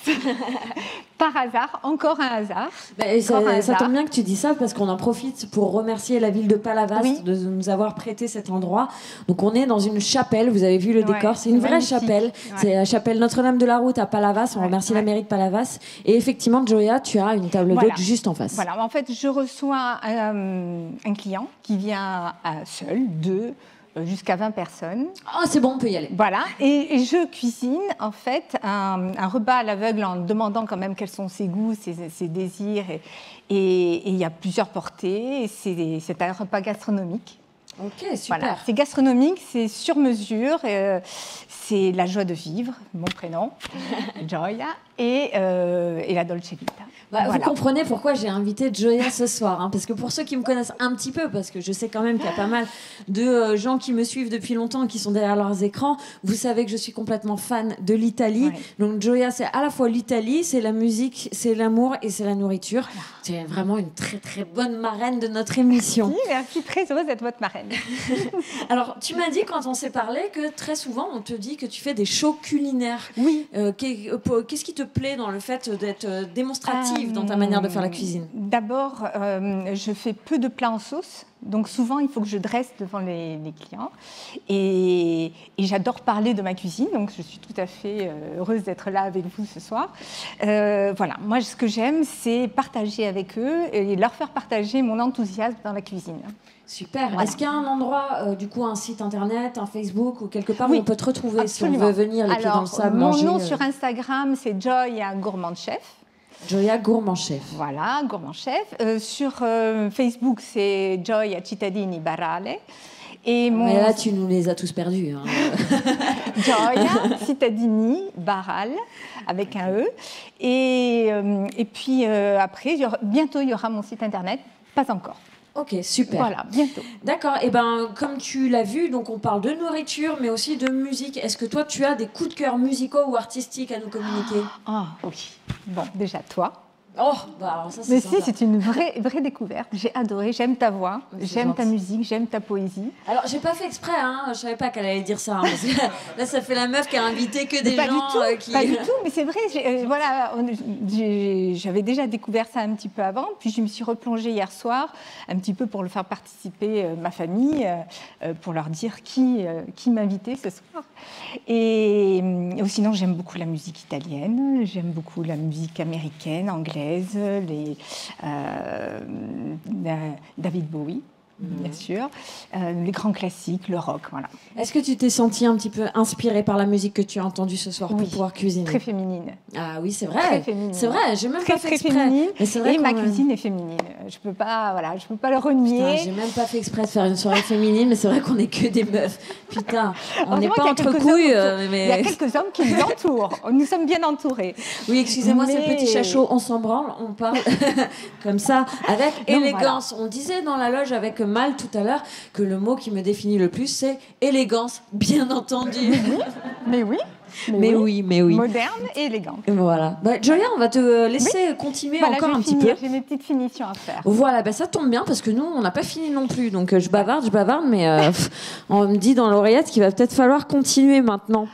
Speaker 4: Par hasard, encore un hasard.
Speaker 1: Ça tombe bien que tu dis ça parce qu'on en profite pour remercier la ville de Palavas de nous avoir prêté cet endroit. Donc on est dans une chapelle, vous avez vu le décor, c'est une vraie chapelle. C'est la chapelle Notre-Dame de la Route à Palavas, on remercie la mairie de Palavas. Et effectivement, Joya, tu as une table d'hôte juste en face.
Speaker 4: Voilà, en fait, je reçois un client qui vient seul, jusqu'à 20 personnes.
Speaker 1: Oh, c'est bon, on peut y aller.
Speaker 4: Voilà, et je cuisine en fait un repas à l'aveugle en demandant quand même quels sont ses goûts, ses désirs, et il y a plusieurs portées, c'est un repas gastronomique.
Speaker 1: Ok, super.
Speaker 4: Voilà, c'est gastronomique, c'est sur mesure, c'est la joie de vivre, mon prénom, Joya, et la Dolce Vita.
Speaker 1: Vous comprenez pourquoi j'ai invité Joya ce soir, hein, parce que pour ceux qui me connaissent un petit peu, parce que je sais quand même qu'il y a pas mal de gens qui me suivent depuis longtemps, qui sont derrière leurs écrans, vous savez que je suis complètement fan de l'Italie. Donc Joya, c'est à la fois l'Italie, c'est la musique, c'est l'amour et c'est la nourriture. C'est vraiment une très très bonne marraine de notre émission.
Speaker 4: Merci, très heureuse d'être votre marraine.
Speaker 1: Alors, tu m'as dit quand on s'est parlé que très souvent on te dit que tu fais des shows culinaires.
Speaker 4: Oui.
Speaker 1: Qu'est-ce qui te plaît dans le fait d'être démonstrative dans ta manière de faire la cuisine?
Speaker 4: D'abord, je fais peu de plats en sauce. Donc souvent, il faut que je dresse devant les clients. Et j'adore parler de ma cuisine, donc je suis tout à fait heureuse d'être là avec vous ce soir. Voilà, moi, ce que j'aime, c'est partager avec eux et leur faire partager mon enthousiasme dans la cuisine.
Speaker 1: Super.
Speaker 4: Voilà.
Speaker 1: Est-ce qu'il y a un endroit, du coup, un site internet, un Facebook ou quelque part où
Speaker 4: Oui,
Speaker 1: on peut te retrouver
Speaker 4: absolument.
Speaker 1: si on veut venir les pieds dans le sable
Speaker 4: mon
Speaker 1: manger
Speaker 4: nom sur Instagram, c'est Gioia Gourmand Chef.
Speaker 1: Gioia Gourmand Chef.
Speaker 4: Voilà, Gourmand Chef. Sur Facebook, c'est Gioia Cittadini Barale. Et
Speaker 1: Mais là, tu nous les as tous perdus. Hein.
Speaker 4: Gioia Cittadini Barale, avec un E. Et puis après, bientôt, il y aura mon site internet. Pas encore.
Speaker 1: Ok, super.
Speaker 4: Voilà, bientôt.
Speaker 1: D'accord. Et ben, comme tu l'as vu, donc on parle de nourriture, mais aussi de musique. Est-ce que toi, tu as des coups de cœur musicaux ou artistiques à nous communiquer?
Speaker 4: Ah oui. Bon, déjà toi.
Speaker 1: Oh, bah alors ça c'est
Speaker 4: Mais
Speaker 1: sympa.
Speaker 4: si, c'est une vraie découverte. J'ai adoré, j'aime ta voix, j'aime ta musique, j'aime ta poésie.
Speaker 1: Alors, j'ai pas fait exprès, hein. Je savais pas qu'elle allait dire ça. Hein, parce que là, ça fait la meuf qui a invité que des
Speaker 4: pas
Speaker 1: gens
Speaker 4: du tout,
Speaker 1: qui...
Speaker 4: Pas du tout, mais c'est vrai, voilà, j'avais déjà découvert ça un petit peu avant, puis je me suis replongée hier soir, un petit peu pour le faire participer ma famille, pour leur dire qui m'invitait ce soir. Et sinon, j'aime beaucoup la musique italienne, j'aime beaucoup la musique américaine, anglaise, David Bowie. Bien sûr, les grands classiques, le rock, voilà.
Speaker 1: Est-ce que tu t'es sentie un petit peu inspirée par la musique que tu as entendue ce soir pour pouvoir cuisiner?
Speaker 4: Très féminine.
Speaker 1: Ah oui, c'est vrai.
Speaker 4: Très féminine.
Speaker 1: C'est vrai, j'ai même pas fait exprès.
Speaker 4: Féminine.
Speaker 1: Mais c'est vrai
Speaker 4: et ma cuisine est féminine. Je peux pas le renier.
Speaker 1: Putain, j'ai même pas fait exprès de faire une soirée féminine, mais c'est vrai qu'on est que des meufs. Putain, on n'est pas entre couilles. Mais...
Speaker 4: Il y a quelques hommes qui nous entourent. Nous sommes bien entourés.
Speaker 1: Oui, excusez-moi, c'est le petit chachot, on s'en branle, on parle comme ça, avec élégance. Voilà. On disait dans la loge avec Mal tout à l'heure que le mot qui me définit le plus, c'est élégance, bien entendu.
Speaker 4: Mais oui.
Speaker 1: Mais oui.
Speaker 4: Moderne et élégante.
Speaker 1: Voilà. Bah, Gioia, on va te laisser continuer encore un petit peu.
Speaker 4: J'ai mes petites finitions à faire.
Speaker 1: Voilà, bah, ça tombe bien parce que nous, on n'a pas fini non plus. Donc je bavarde, mais on me dit dans l'oreillette qu'il va peut-être falloir continuer maintenant.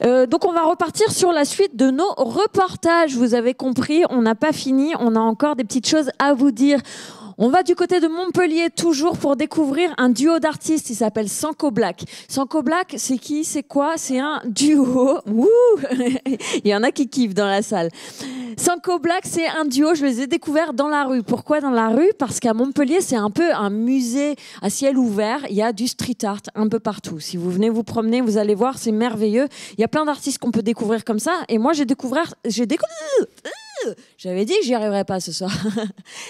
Speaker 1: Donc on va repartir sur la suite de nos reportages. Vous avez compris, on n'a pas fini, on a encore des petites choses à vous dire. On va du côté de Montpellier toujours pour découvrir un duo d'artistes. Il s'appelle Sanko Black. Sanko Black, c'est qui? C'est quoi? C'est un duo. Ouh il y en a qui kiffent dans la salle. Sanko Black, c'est un duo. Je les ai découverts dans la rue. Pourquoi dans la rue? Parce qu'à Montpellier, c'est un peu un musée à ciel ouvert. Il y a du street art un peu partout. Si vous venez vous promener, vous allez voir, c'est merveilleux. Il y a plein d'artistes qu'on peut découvrir comme ça. Et moi, j'avais dit que j'y arriverais pas ce soir.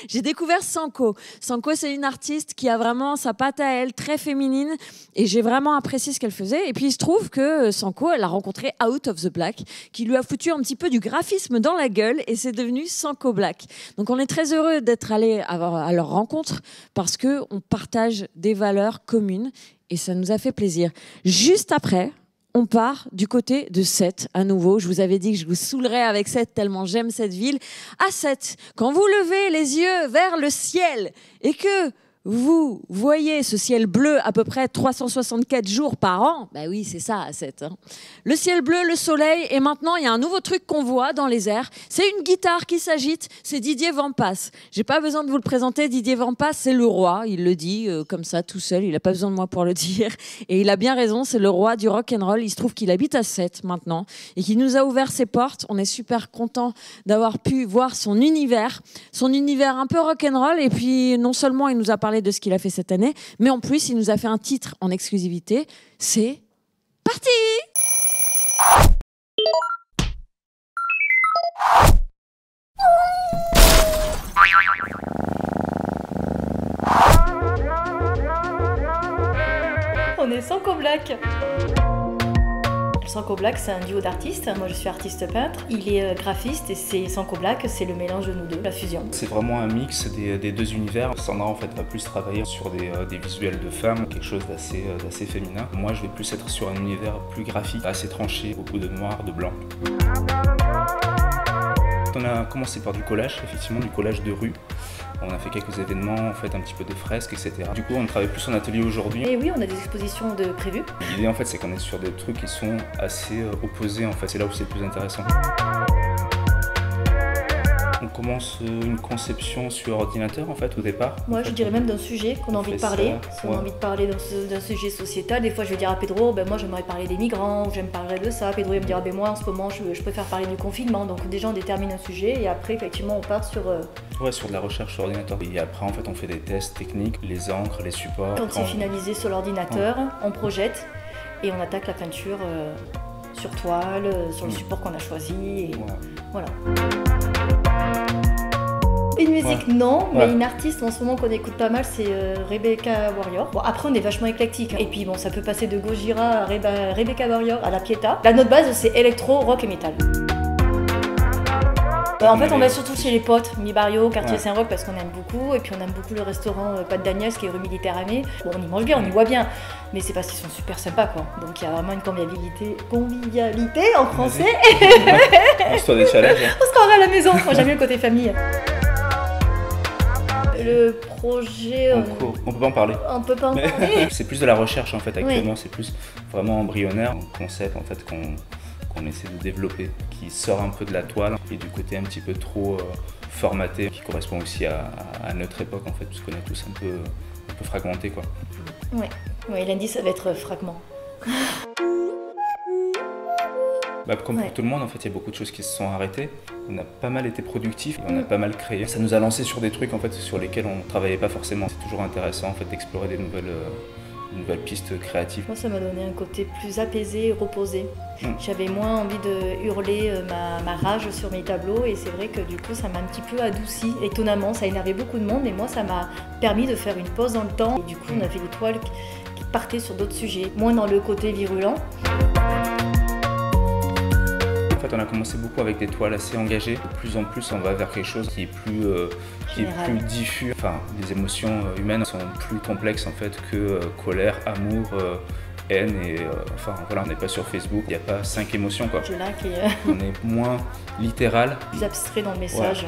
Speaker 1: J'ai découvert Sanko. Sanko, c'est une artiste qui a vraiment sa patte à elle, très féminine, et j'ai vraiment apprécié ce qu'elle faisait. Et puis il se trouve que Sanko, elle a rencontré Out of the Black, qui lui a foutu un petit peu du graphisme dans la gueule, et c'est devenu Sanko Black. Donc on est très heureux d'être allé à leur rencontre parce que on partage des valeurs communes, et ça nous a fait plaisir. Juste après, on part du côté de Sète à nouveau. Je vous avais dit que je vous saoulerais avec Sète tellement j'aime cette ville. À Sète, quand vous levez les yeux vers le ciel et que vous voyez ce ciel bleu à peu près 364 jours par an, bah oui, c'est ça à Sète. Hein. Le ciel bleu, le soleil, et maintenant il y a un nouveau truc qu'on voit dans les airs. C'est une guitare qui s'agite, c'est Didier Vampas. J'ai pas besoin de vous le présenter, Didier Vampas, c'est le roi. Il le dit comme ça tout seul, il a pas besoin de moi pour le dire. Et il a bien raison, c'est le roi du rock'n'roll. Il se trouve qu'il habite à Sète maintenant et qu'il nous a ouvert ses portes. On est super content d'avoir pu voir son univers un peu rock'n'roll. Et puis non seulement il nous a parlé de ce qu'il a fait cette année, mais en plus il nous a fait un titre en exclusivité. C'est parti!
Speaker 12: On est Sanko Black. Sanko Black, c'est un duo d'artistes. Moi, je suis artiste peintre. Il est graphiste et c'est Sanko Black, c'est le mélange de nous deux, la fusion.
Speaker 13: C'est vraiment un mix des deux univers. Sandra, en fait, va plus travailler sur des visuels de femmes, quelque chose d'assez féminin. Moi, je vais plus être sur un univers plus graphique, assez tranché, beaucoup de noir, de blanc. On a commencé par du collage, effectivement, du collage de rue. On a fait quelques événements, en fait, un petit peu de fresques, etc. Du coup, on travaille plus en atelier aujourd'hui.
Speaker 12: Et oui, on a des expositions de prévues.
Speaker 13: L'idée, en fait, c'est qu'on est sur des trucs qui sont assez opposés, en fait. C'est là où c'est le plus intéressant. On commence une conception sur ordinateur en fait au départ.
Speaker 12: Moi je dirais même d'un sujet qu'on a envie de parler. Si on a envie de parler d'un sujet sociétal, des fois je vais dire à Pedro, ben moi j'aimerais parler des migrants, ou j'aime parler de ça. Pedro il me dira, ben moi en ce moment je préfère parler du confinement. Donc déjà on détermine un sujet et après effectivement on part sur...
Speaker 13: Ouais, sur de la recherche sur ordinateur. Et après en fait on fait des tests techniques, les encres, les supports.
Speaker 12: Quand c'est finalisé sur l'ordinateur, on projette et on attaque la peinture sur toile, sur le support qu'on a choisi. Et voilà. Une musique non, mais une artiste en ce moment qu'on écoute pas mal c'est Rebecca Warrior. Bon après on est vachement éclectique et puis bon ça peut passer de Gojira à Rebecca Warrior à La Pieta. La note base c'est électro, rock et métal. En fait on va surtout chez les potes, Mi Barrio, Quartier Saint-Roch parce qu'on aime beaucoup et puis on aime beaucoup le restaurant Pat Daniels qui est rue Méditerranée. Bon on y mange bien, on y voit bien, mais c'est parce qu'ils sont super sympas quoi. Donc il y a vraiment une convivialité en français.
Speaker 13: On se fait des challenges.
Speaker 12: On se croirait à la maison, moi j'aime bien le côté famille. Le projet...
Speaker 13: On peut pas en parler.
Speaker 12: On peut pas en parler.
Speaker 13: C'est plus de la recherche en fait actuellement, c'est plus vraiment embryonnaire, un concept en fait qu'on essaie de développer, qui sort un peu de la toile et du côté un petit peu trop formaté, qui correspond aussi à notre époque en fait, puisqu'on est tous un peu fragmentés quoi.
Speaker 12: Ouais, lundi ça va être fragment.
Speaker 13: Comme pour tout le monde, en fait, il y a beaucoup de choses qui se sont arrêtées. On a pas mal été productifs, on a pas mal créé. Ça nous a lancé sur des trucs en fait, sur lesquels on ne travaillait pas forcément. C'est toujours intéressant en fait, d'explorer des nouvelles pistes créatives.
Speaker 12: Moi, ça m'a donné un côté plus apaisé et reposé. J'avais moins envie de hurler ma rage sur mes tableaux et c'est vrai que du coup, ça m'a un petit peu adouci. Étonnamment, ça énervait beaucoup de monde, mais moi, ça m'a permis de faire une pause dans le temps. Et du coup, on a fait des toiles qui partaient sur d'autres sujets, moins dans le côté virulent.
Speaker 13: En fait, on a commencé beaucoup avec des toiles assez engagées. De plus en plus, on va vers quelque chose qui est plus diffus. Enfin, les émotions humaines sont plus complexes en fait que colère, amour, haine et enfin voilà, on n'est pas sur Facebook. Il n'y a pas 5 émotions quoi. On est moins littéral,
Speaker 12: plus abstrait dans le message.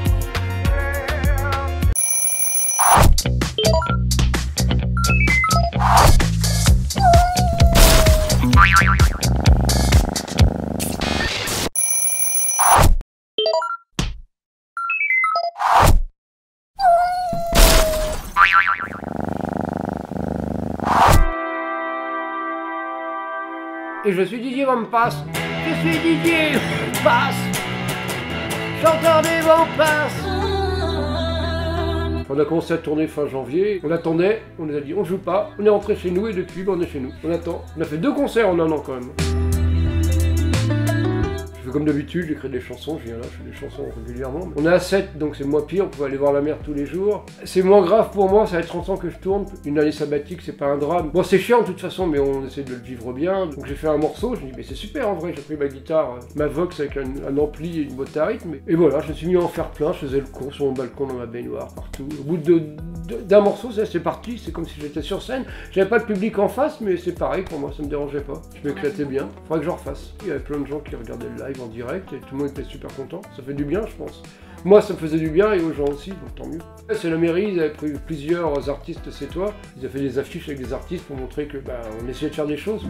Speaker 14: Et je suis Didier Vampas. Je suis Didier Vampas, chanteur des Vampas. On a commencé à tourner fin janvier, on attendait, on nous a dit on joue pas, on est rentré chez nous et depuis on est chez nous. On attend. On a fait 2 concerts en 1 an quand même. Je fais comme d'habitude, j'écris des chansons, je viens là, je fais des chansons régulièrement. On est à 7, donc c'est moins pire, on peut aller voir la mer tous les jours. C'est moins grave pour moi, ça fait 30 ans que je tourne. Une année sabbatique, c'est pas un drame. Bon, c'est chiant de toute façon, mais on essaie de le vivre bien. Donc j'ai fait un morceau, je me dis, mais c'est super en vrai, j'ai pris ma guitare, ma Vox avec un ampli et une boîte à rythme. Et voilà, je me suis mis à en faire plein, je faisais le con sur mon balcon, dans ma baignoire, partout. Au bout d'un morceau, c'est parti, c'est comme si j'étais sur scène. J'avais pas de public en face, mais c'est pareil pour moi, ça me dérangeait pas. Je m'éclatais bien, faudrait que j'en refasse. Il y avait plein de gens qui regardaient le live en direct et tout le monde était super content. Ça fait du bien, je pense. Moi, ça me faisait du bien et aux gens aussi, donc tant mieux. C'est la mairie, ils avaient pris plusieurs artistes, c'est toi. Ils avaient fait des affiches avec des artistes pour montrer que on essayait de faire des choses.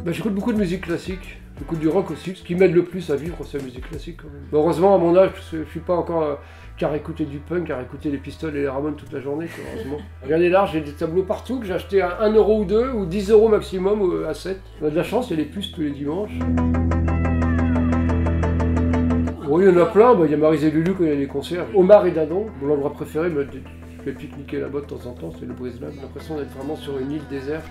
Speaker 14: J'écoute beaucoup de musique classique. J'écoute du rock aussi. Ce qui m'aide le plus à vivre, c'est la musique classique quand même. Heureusement, à mon âge, je suis pas encore qu'à écouter du punk, qu'à écouter les Pistols et les Ramones toute la journée, quoi, heureusement. Regardez là, j'ai des tableaux partout que j'ai acheté à 1 € ou 2 ou 10 € maximum à 7. On a de la chance, il y a les puces tous les dimanches. Oui, il y en a plein. Il y a Maryse et Lulu quand il y a des concerts. Omar et Dadon, mon endroit préféré, je vais pique-niquer là-bas de temps en temps, c'est le Brise-Lac. J'ai l'impression d'être vraiment sur une île déserte.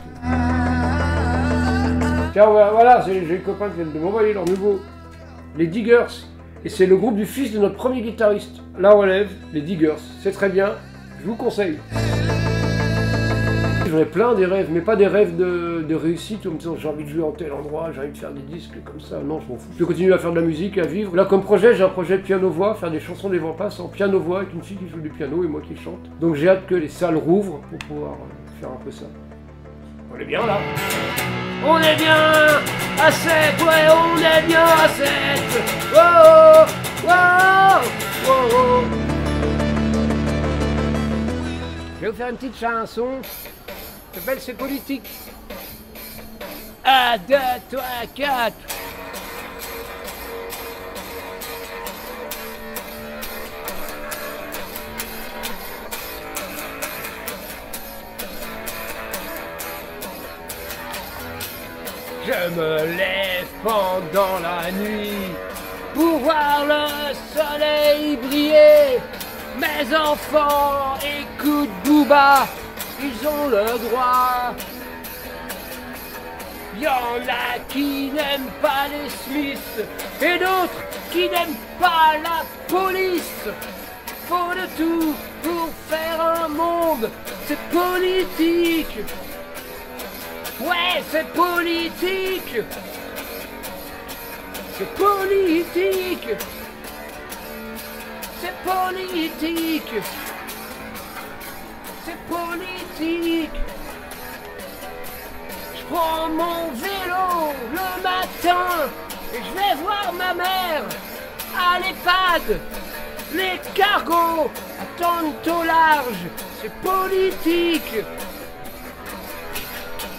Speaker 14: Tiens, voilà, j'ai les copains qui viennent de m'envoyer leur nouveau. Les Diggers. Et c'est le groupe du fils de notre premier guitariste. La relève, les Diggers. C'est très bien, je vous conseille. J'en ai plein des rêves, mais pas des rêves de réussite, comme ça j'ai envie de jouer en tel endroit, j'ai envie de faire des disques comme ça, non, je m'en fous. Je vais continuer à faire de la musique, à vivre. Là comme projet, j'ai un projet de piano-voix, faire des chansons des Vampas en piano-voix avec une fille qui joue du piano et moi qui chante. Donc j'ai hâte que les salles rouvrent pour pouvoir faire un peu ça. On est bien là. On est bien à 7, ouais, on est bien à 7. Oh, oh, oh, oh. Je vais vous faire une petite chanson. Ça s'appelle C'est politique. 1, 2, 3, 4. Je me lève pendant la nuit pour voir le soleil briller. Mes enfants écoutent Booba, ils ont le droit. Y en a qui n'aiment pas les Smiths et d'autres qui n'aiment pas la police. Faut de tout pour faire un monde, c'est politique. Ouais, c'est politique. C'est politique. C'est politique. C'est politique. Je prends mon vélo le matin et je vais voir ma mère à l'EHPAD. Les cargos attendent au large, c'est politique.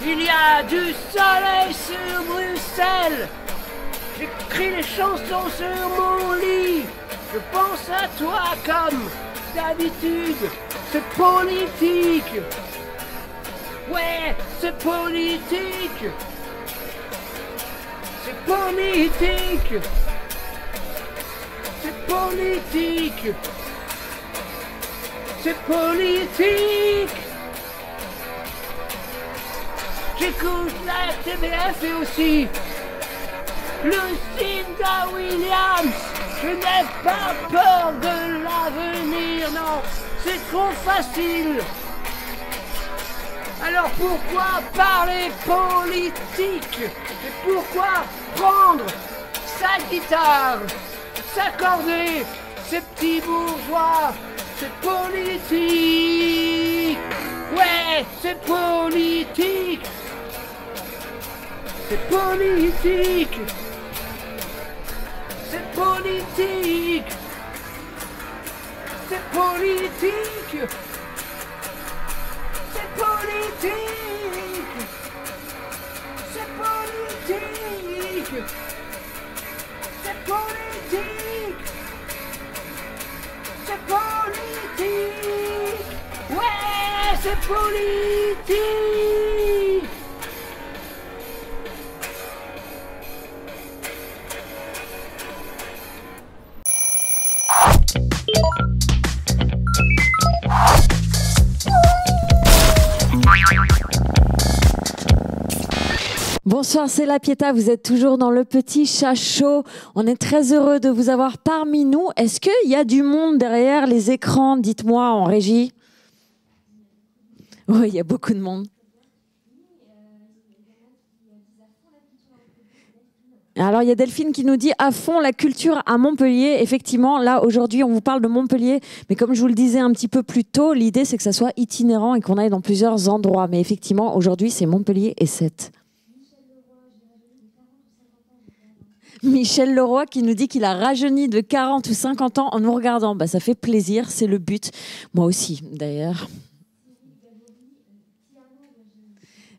Speaker 14: Il y a du soleil sur Bruxelles. J'écris les chansons sur mon lit. Je pense à toi comme d'habitude. C'est politique. Ouais, c'est politique. C'est politique. C'est politique. C'est politique. J'écoute la TBF et aussi Lucinda Williams. Je n'ai pas peur de l'avenir, non, c'est trop facile. Alors pourquoi parler politique? Et pourquoi prendre sa guitare, s'accorder ces petits bourgeois? C'est politique. Ouais, c'est politique. C'est politique. C'est politique. C'est politique. C'est politique. C'est politique. C'est politique. C'est politique. Ouais, c'est politique.
Speaker 1: Bonsoir, c'est la Pietà, vous êtes toujours dans le petit chat chaud. On est très heureux de vous avoir parmi nous. Est-ce qu'il y a du monde derrière les écrans? Dites-moi en régie. Oui, il y a beaucoup de monde. Alors, il y a Delphine qui nous dit à fond la culture à Montpellier. Effectivement, là, aujourd'hui, on vous parle de Montpellier. Mais comme je vous le disais un petit peu plus tôt, l'idée, c'est que ça soit itinérant et qu'on aille dans plusieurs endroits. Mais effectivement, aujourd'hui, c'est Montpellier et 7. Michel Leroy qui nous dit qu'il a rajeuni de 40 ou 50 ans en nous regardant. Bah, ça fait plaisir, c'est le but. Moi aussi, d'ailleurs.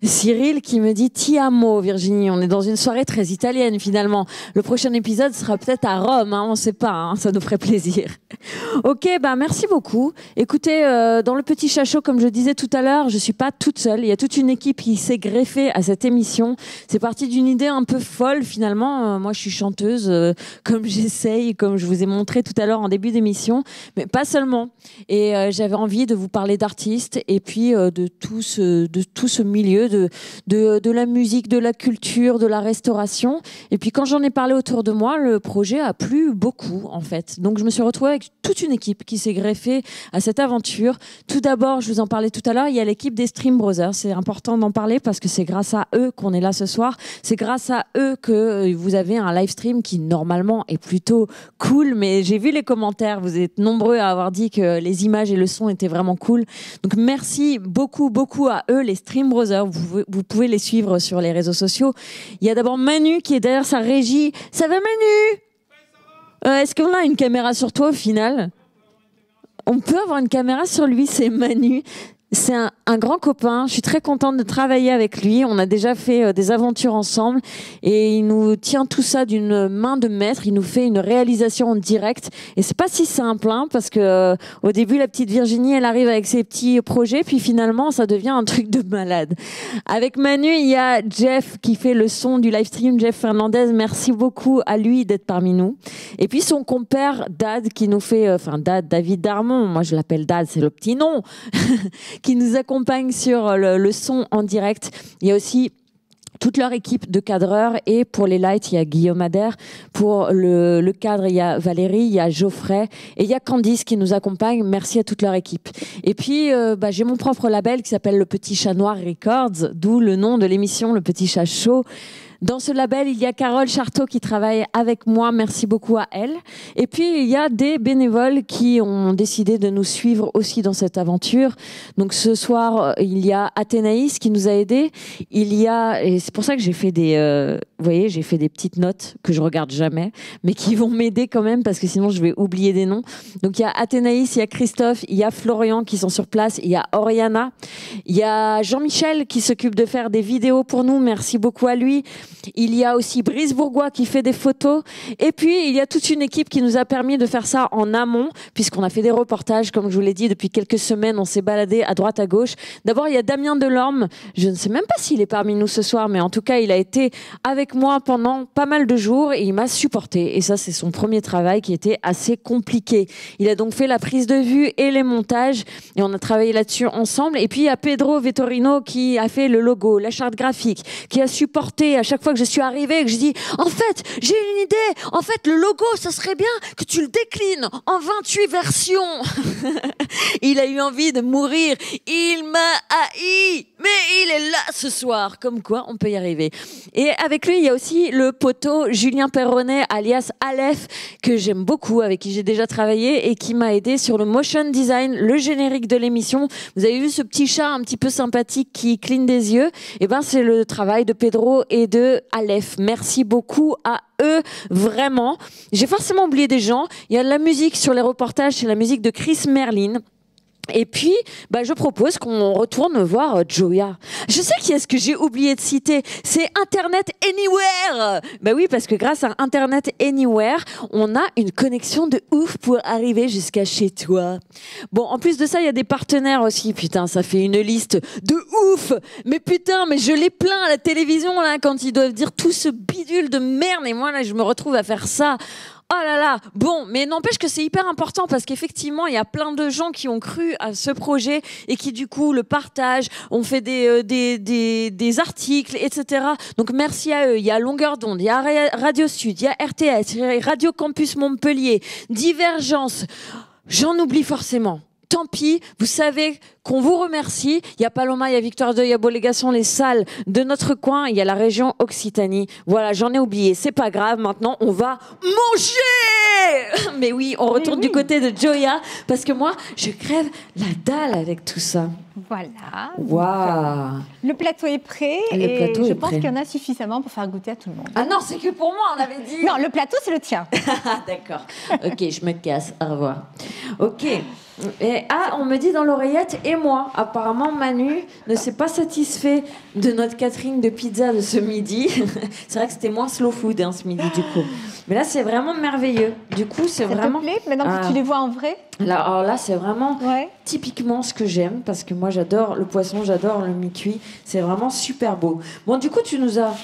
Speaker 1: Cyril qui me dit ti amo Virginie, on est dans une soirée très italienne finalement. Le prochain épisode sera peut-être à Rome, hein, on ne sait pas, hein, ça nous ferait plaisir. Ok, bah merci beaucoup. Écoutez, dans le petit chat chaud, comme je disais tout à l'heure, je suis pas toute seule. Il y a toute une équipe qui s'est greffée à cette émission. C'est parti d'une idée un peu folle finalement. Moi, je suis chanteuse, comme j'essaye, comme je vous ai montré tout à l'heure en début d'émission, mais pas seulement. Et j'avais envie de vous parler d'artistes et puis de tout ce milieu de la musique, de la culture, de la restauration. Et puis quand j'en ai parlé autour de moi, le projet a plu beaucoup en fait. Donc je me suis retrouvée avec toute une équipe qui s'est greffée à cette aventure. Tout d'abord, je vous en parlais tout à l'heure, il y a l'équipe des Stream Brothers. C'est important d'en parler parce que c'est grâce à eux qu'on est là ce soir. C'est grâce à eux que vous avez un live stream qui normalement est plutôt cool. Mais j'ai vu les commentaires, vous êtes nombreux à avoir dit que les images et le son étaient vraiment cool. Donc merci beaucoup, beaucoup à eux, les Stream Brothers. Vous pouvez les suivre sur les réseaux sociaux. Il y a d'abord Manu qui est derrière sa régie. Ça va Manu? Est-ce qu'on a une caméra sur toi au final? On peut avoir une caméra sur lui, c'est Manu. C'est un un grand copain. Je suis très contente de travailler avec lui. On a déjà fait des aventures ensemble et il nous tient tout ça d'une main de maître. Il nous fait une réalisation en direct et c'est pas si simple hein, parce que au début la petite Virginie elle arrive avec ses petits projets puis finalement ça devient un truc de malade. Avec Manu, il y a Jeff qui fait le son du live stream, Jeff Fernandez. Merci beaucoup à lui d'être parmi nous. Et puis son compère Dad qui nous fait, David Darmon, moi je l'appelle Dad, c'est le petit nom, qui nous accompagne sur le son en direct. Il y a aussi toute leur équipe de cadreurs et pour les lights, il y a Guillaume Adair. Pour le cadre, il y a Valérie, il y a Geoffrey et il y a Candice qui nous accompagne. Merci à toute leur équipe. Et puis, j'ai mon propre label qui s'appelle Le Petit Chat Noir Records, d'où le nom de l'émission, Le Petit Chat Show. Dans ce label, il y a Carole Charteau qui travaille avec moi. Merci beaucoup à elle. Et puis, il y a des bénévoles qui ont décidé de nous suivre aussi dans cette aventure. Donc, ce soir, il y a Athénaïs qui nous a aidés. Il y a, et c'est pour ça que j'ai fait vous voyez, j'ai fait des petites notes que je regarde jamais, mais qui vont m'aider quand même parce que sinon je vais oublier des noms. Donc, il y a Athénaïs, il y a Christophe, il y a Florian qui sont sur place, il y a Oriana, il y a Jean-Michel qui s'occupe de faire des vidéos pour nous. Merci beaucoup à lui. Il y a aussi Brice Bourgois qui fait des photos. Et puis, il y a toute une équipe qui nous a permis de faire ça en amont, puisqu'on a fait des reportages, comme je vous l'ai dit, depuis quelques semaines. On s'est baladé à droite, à gauche. D'abord, il y a Damien Delorme. Je ne sais même pas s'il est parmi nous ce soir, mais en tout cas, il a été avec moi pendant pas mal de jours et il m'a supporté. Et ça, c'est son premier travail qui était assez compliqué. Il a donc fait la prise de vue et les montages. Et on a travaillé là-dessus ensemble. Et puis, il y a Pedro Vettorino qui a fait le logo, la charte graphique, qui a supporté à chaque fois que je suis arrivée et que je dis en fait j'ai une idée, en fait le logo ça serait bien que tu le déclines en 28 versions. Il a eu envie de mourir, il m'a haï, mais il est là ce soir, comme quoi on peut y arriver. Et avec lui il y a aussi le poteau Julien Perronnet alias Aleph que j'aime beaucoup, avec qui j'ai déjà travaillé et qui m'a aidé sur le motion design, le générique de l'émission. Vous avez vu ce petit chat un petit peu sympathique qui cligne des yeux, et ben c'est le travail de Pedro et de Aleph. Merci beaucoup à eux, vraiment. J'ai forcément oublié des gens. Il y a de la musique sur les reportages, c'est la musique de Chris Merlin. Et puis, je propose qu'on retourne voir Joya. Je sais qui est-ce que j'ai oublié de citer. C'est Internet Anywhere. Oui, parce que grâce à Internet Anywhere, on a une connexion de ouf pour arriver jusqu'à chez toi. Bon, en plus de ça, il y a des partenaires aussi. Putain, ça fait une liste de ouf. Mais putain, mais je les plains à la télévision, là, quand ils doivent dire tout ce bidule de merde. Et moi, là, je me retrouve à faire ça. Oh là là, bon, mais n'empêche que c'est hyper important parce qu'effectivement, il y a plein de gens qui ont cru à ce projet et qui du coup le partagent, ont fait des articles, etc. Donc merci à eux. Il y a Longueur d'onde, il y a Radio Sud, il y a RTS, il y a Radio Campus Montpellier, Divergence. J'en oublie forcément. Tant pis, vous savez qu'on vous remercie. Il y a Paloma, il y a Victoire 2, il y a Bolégason, les salles de notre coin, il y a la région Occitanie. Voilà, j'en ai oublié, c'est pas grave, maintenant on va manger. Mais oui, on retourne du côté de Joya, parce que moi, je crève la dalle avec tout ça.
Speaker 4: Voilà.
Speaker 1: Waouh.
Speaker 4: Le plateau est prêt et je pense qu'il y en a suffisamment pour faire goûter à tout le monde.
Speaker 1: Ah non, c'est que pour moi, on avait dit.
Speaker 4: Non, le plateau, c'est le tien.
Speaker 1: D'accord. Ok, je me casse. Au revoir. Ok. Et on me dit dans l'oreillette, et moi, apparemment Manu ne s'est pas satisfait de notre catering de pizza de ce midi. C'est vrai que c'était moins slow food ce midi du coup. Mais là c'est vraiment merveilleux. Du coup c'est vraiment...
Speaker 4: Ça te plaît maintenant que tu les vois en vrai?
Speaker 1: Alors là c'est vraiment typiquement ce que j'aime, parce que moi j'adore le poisson, j'adore le mi-cuit. C'est vraiment super beau. Bon du coup tu nous as...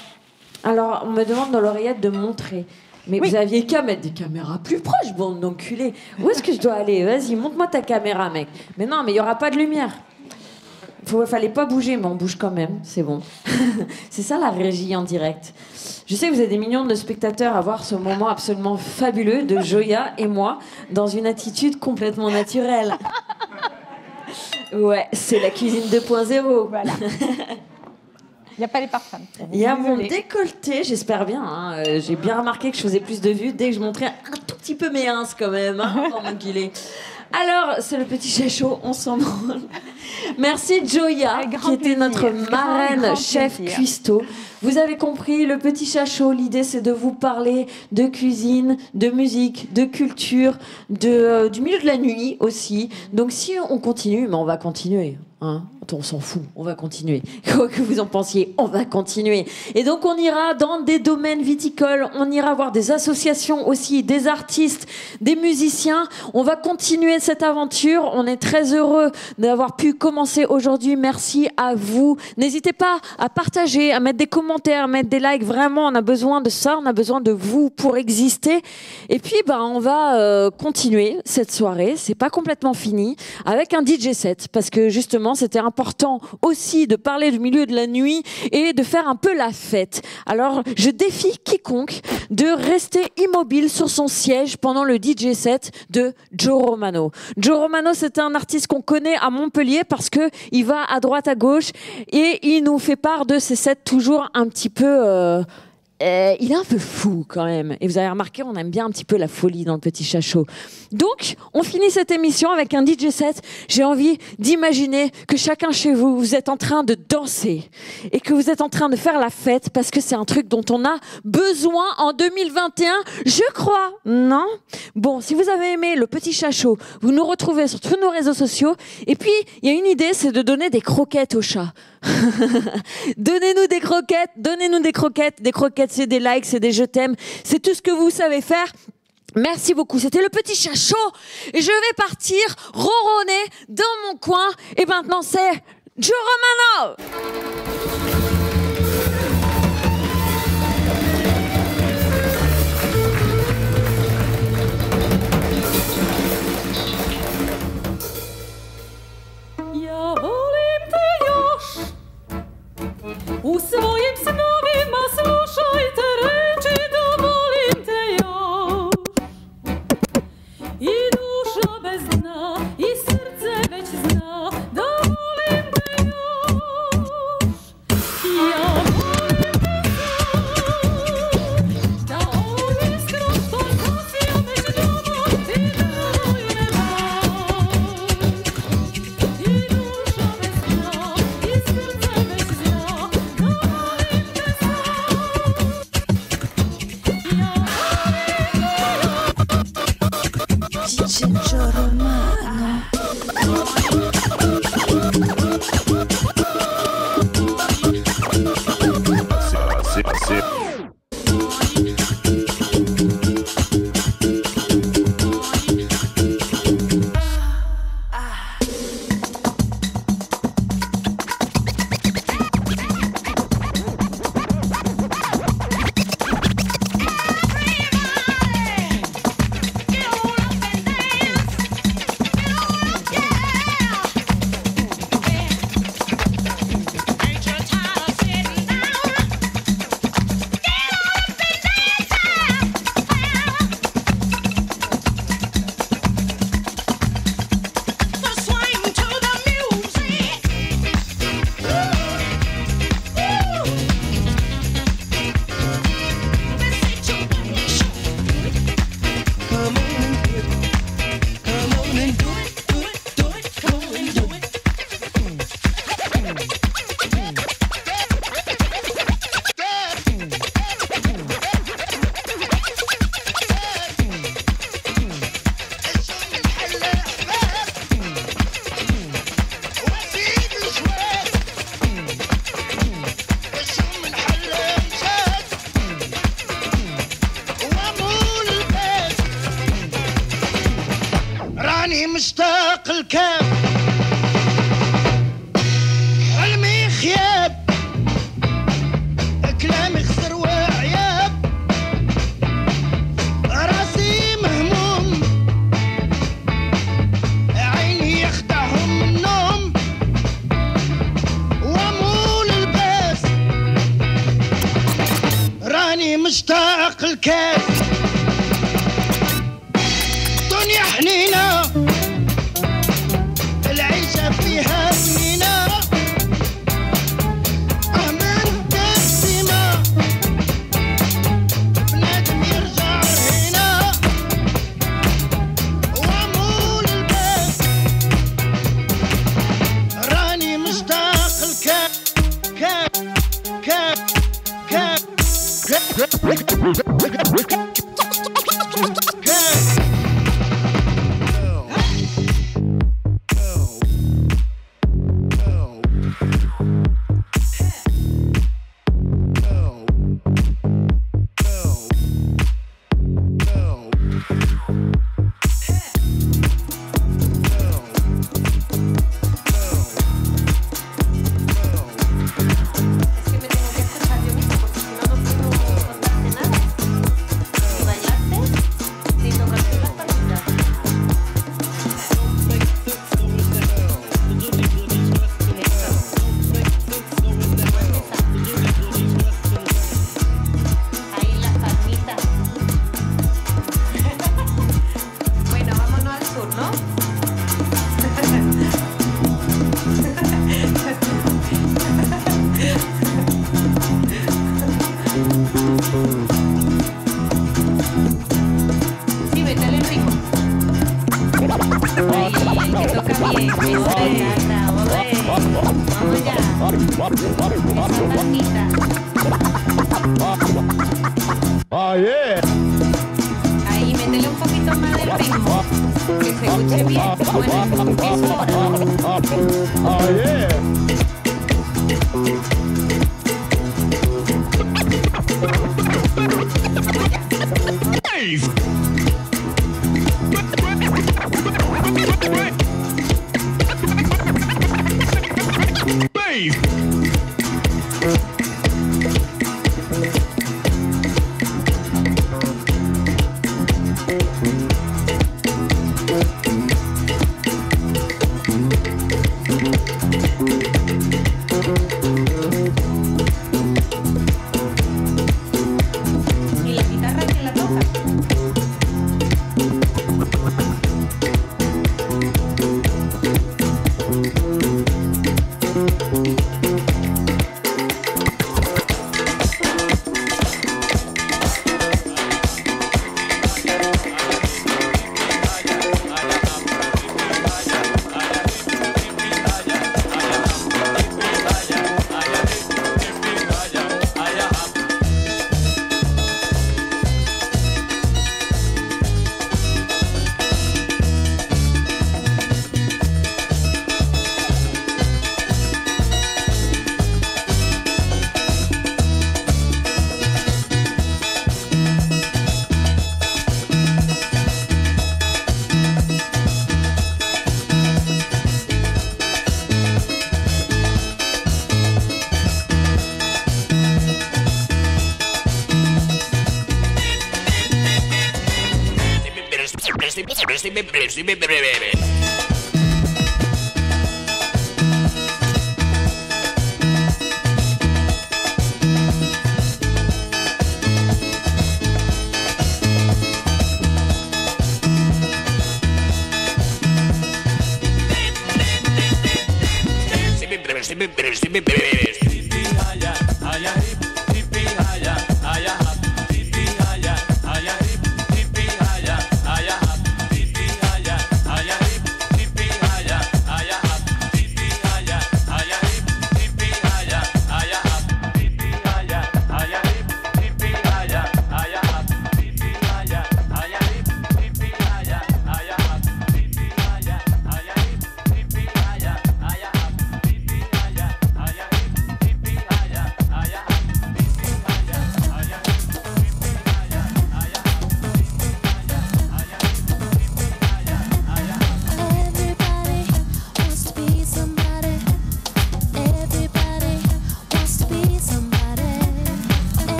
Speaker 1: Alors on me demande dans l'oreillette de montrer. Mais vous aviez qu'à mettre des caméras plus proches, bande d'enculés. Où est-ce que je dois aller? Vas-y, montre-moi ta caméra, mec. Mais non, mais il n'y aura pas de lumière. Fallait pas bouger, mais on bouge quand même. C'est bon. C'est ça la régie en direct. Je sais que vous avez des millions de spectateurs à voir ce moment absolument fabuleux de Joya et moi dans une attitude complètement naturelle. Ouais, c'est la cuisine 2.0.
Speaker 4: Voilà. Il n'y a pas les parfums.
Speaker 1: Il y a mon décolleté, j'espère bien. Hein. J'ai bien remarqué que je faisais plus de vues dès que je montrais un tout petit peu mes ins quand même. Hein, pour m'enculer. Alors, c'est le petit chat chaud, on s'en branle. Merci Joya, qui était notre marraine,
Speaker 4: grand
Speaker 1: chef
Speaker 4: plaisir.
Speaker 1: cuistot. Vous avez compris, le petit chat chaud, l'idée c'est de vous parler de cuisine, de musique, de culture, du milieu de la nuit aussi. Donc si on continue, mais on va continuer. Hein, on s'en fout, on va continuer. Quoi que vous en pensiez, on va continuer. Et donc on ira dans des domaines viticoles, on ira voir des associations aussi, des artistes, des musiciens. On va continuer cette aventure. On est très heureux d'avoir pu commencer aujourd'hui. Merci à vous. N'hésitez pas à partager, à mettre des commentaires, à mettre des likes. Vraiment, on a besoin de ça, on a besoin de vous pour exister. Et puis, on va continuer cette soirée. C'est pas complètement fini avec un DJ set parce que justement, c'était important aussi de parler du milieu de la nuit et de faire un peu la fête. Alors, je défie quiconque de rester immobile sur son siège pendant le DJ set de Joe Romano. Joe Romano, c'est un artiste qu'on connaît à Montpellier parce que il va à droite, à gauche et il nous fait part de ses sets toujours un petit peu... il est un peu fou quand même. Et vous avez remarqué, on aime bien un petit peu la folie dans le petit chat chaud. Donc, on finit cette émission avec un DJ set. J'ai envie d'imaginer que chacun chez vous, vous êtes en train de danser et que vous êtes en train de faire la fête parce que c'est un truc dont on a besoin en 2021, je crois. Non ? Bon, si vous avez aimé le petit chat chaud, vous nous retrouvez sur tous nos réseaux sociaux. Et puis, il y a une idée, c'est de donner des croquettes aux chats. Donnez-nous des croquettes, donnez-nous des croquettes. Des croquettes, c'est des likes, c'est des je t'aime, c'est tout ce que vous savez faire. Merci beaucoup, c'était le petit chat chaud et je vais partir ronronner dans mon coin et maintenant c'est Joe Romano.
Speaker 15: U svojim snovima slušajte reči da volim te još. I duša bez dna i srce već zna da volim te još. Ja volim te sad, da ovo iskro što nosio već domov ti daruj me baš. I duša bez dna i srce već zna.
Speaker 9: Joe Romano.
Speaker 16: مشتاق الكاف علمي خياب كلامي خسر وعياب راسي مهموم عيني يخدعهم النوم وامول الباس راني مشتاق الكاف دنيا حنينه العيشة فيها سنينة أمان دسمة بنادم يرجع هنا وامول الباس Oh, yeah.
Speaker 17: Ahí, métele un poquito más de ritmo. Que se escuche bien. Bueno, empiezo ahora.
Speaker 16: Oh, yeah.
Speaker 17: ¿Y la guitarra quién la toca?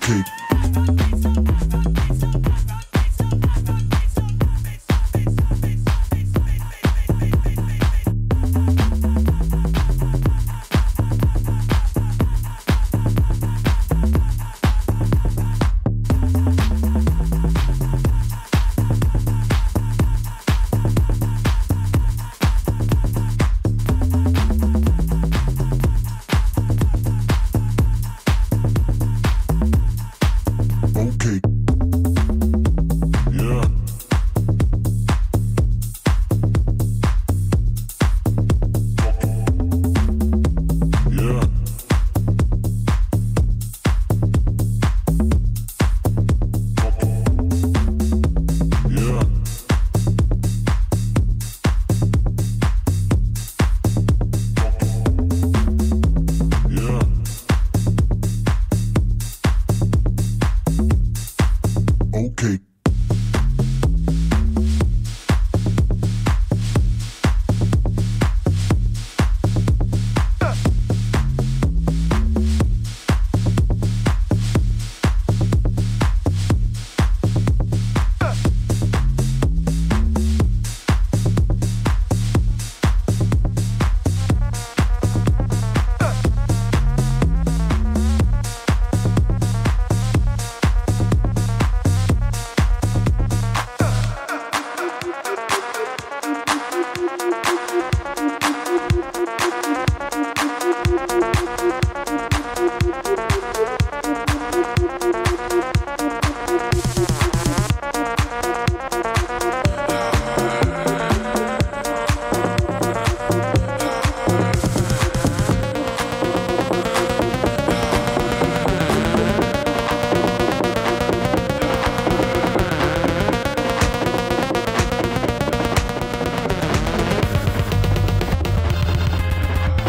Speaker 18: Okay. Okay. Yeah. Yeah. Yeah. Yeah. Okay.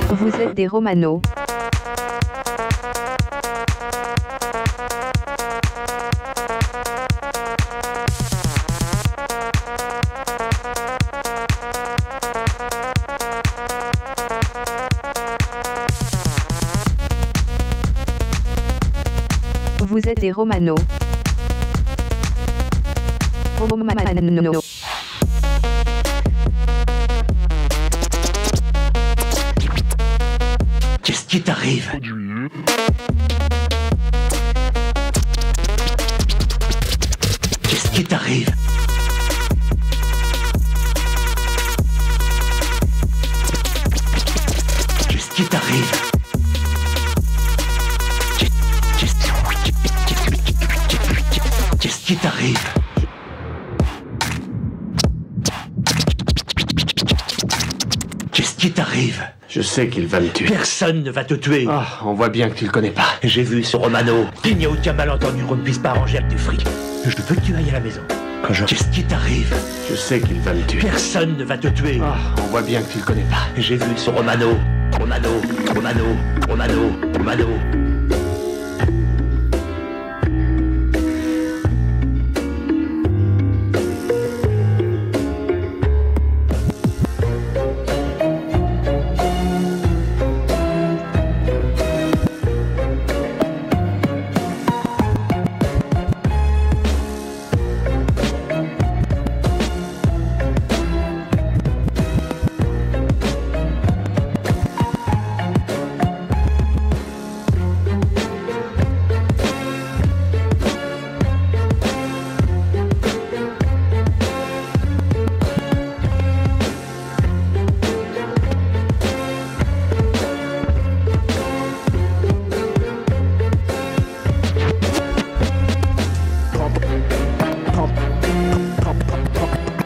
Speaker 19: Vous êtes des Romanos. Vous êtes des Romanos. Romano.
Speaker 20: Qu'est-ce qui t'arrive? Qu'est-ce qui t'arrive? Qu'est-ce qui t'arrive? Qu'est-ce qui t'arrive? Qu'est-ce qui t'arrive?
Speaker 21: Je sais qu'il va me tuer.
Speaker 20: Personne ne va te tuer.
Speaker 21: Ah, on voit bien que tu le connais pas.
Speaker 20: J'ai vu ce Romano. Il n'y a aucun malentendu qu'on ne puisse pas arranger avec du fric. Je veux que tu ailles à la maison. Qu'est-ce qui t'arrive?
Speaker 21: Je sais qu'il va me tuer.
Speaker 20: Personne ne va te tuer.
Speaker 21: Ah, on voit bien que tu le connais pas.
Speaker 20: J'ai vu ce Romano. Romano.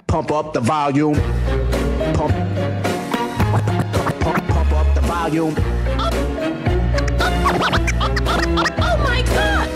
Speaker 20: Pump up the volume. Pump up the volume.
Speaker 15: Oh my God!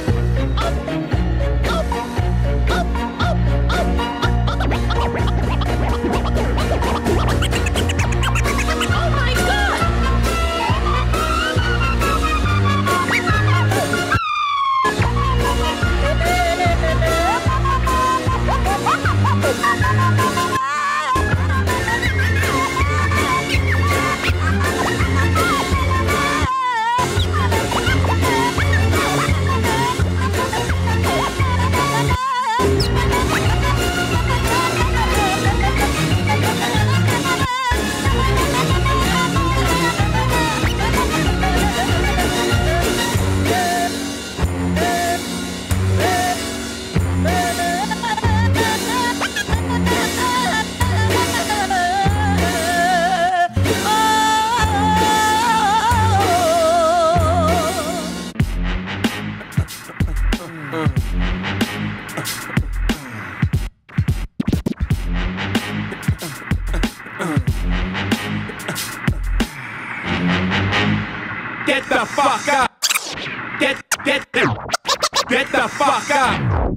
Speaker 16: Get the fuck up. Get the fuck up.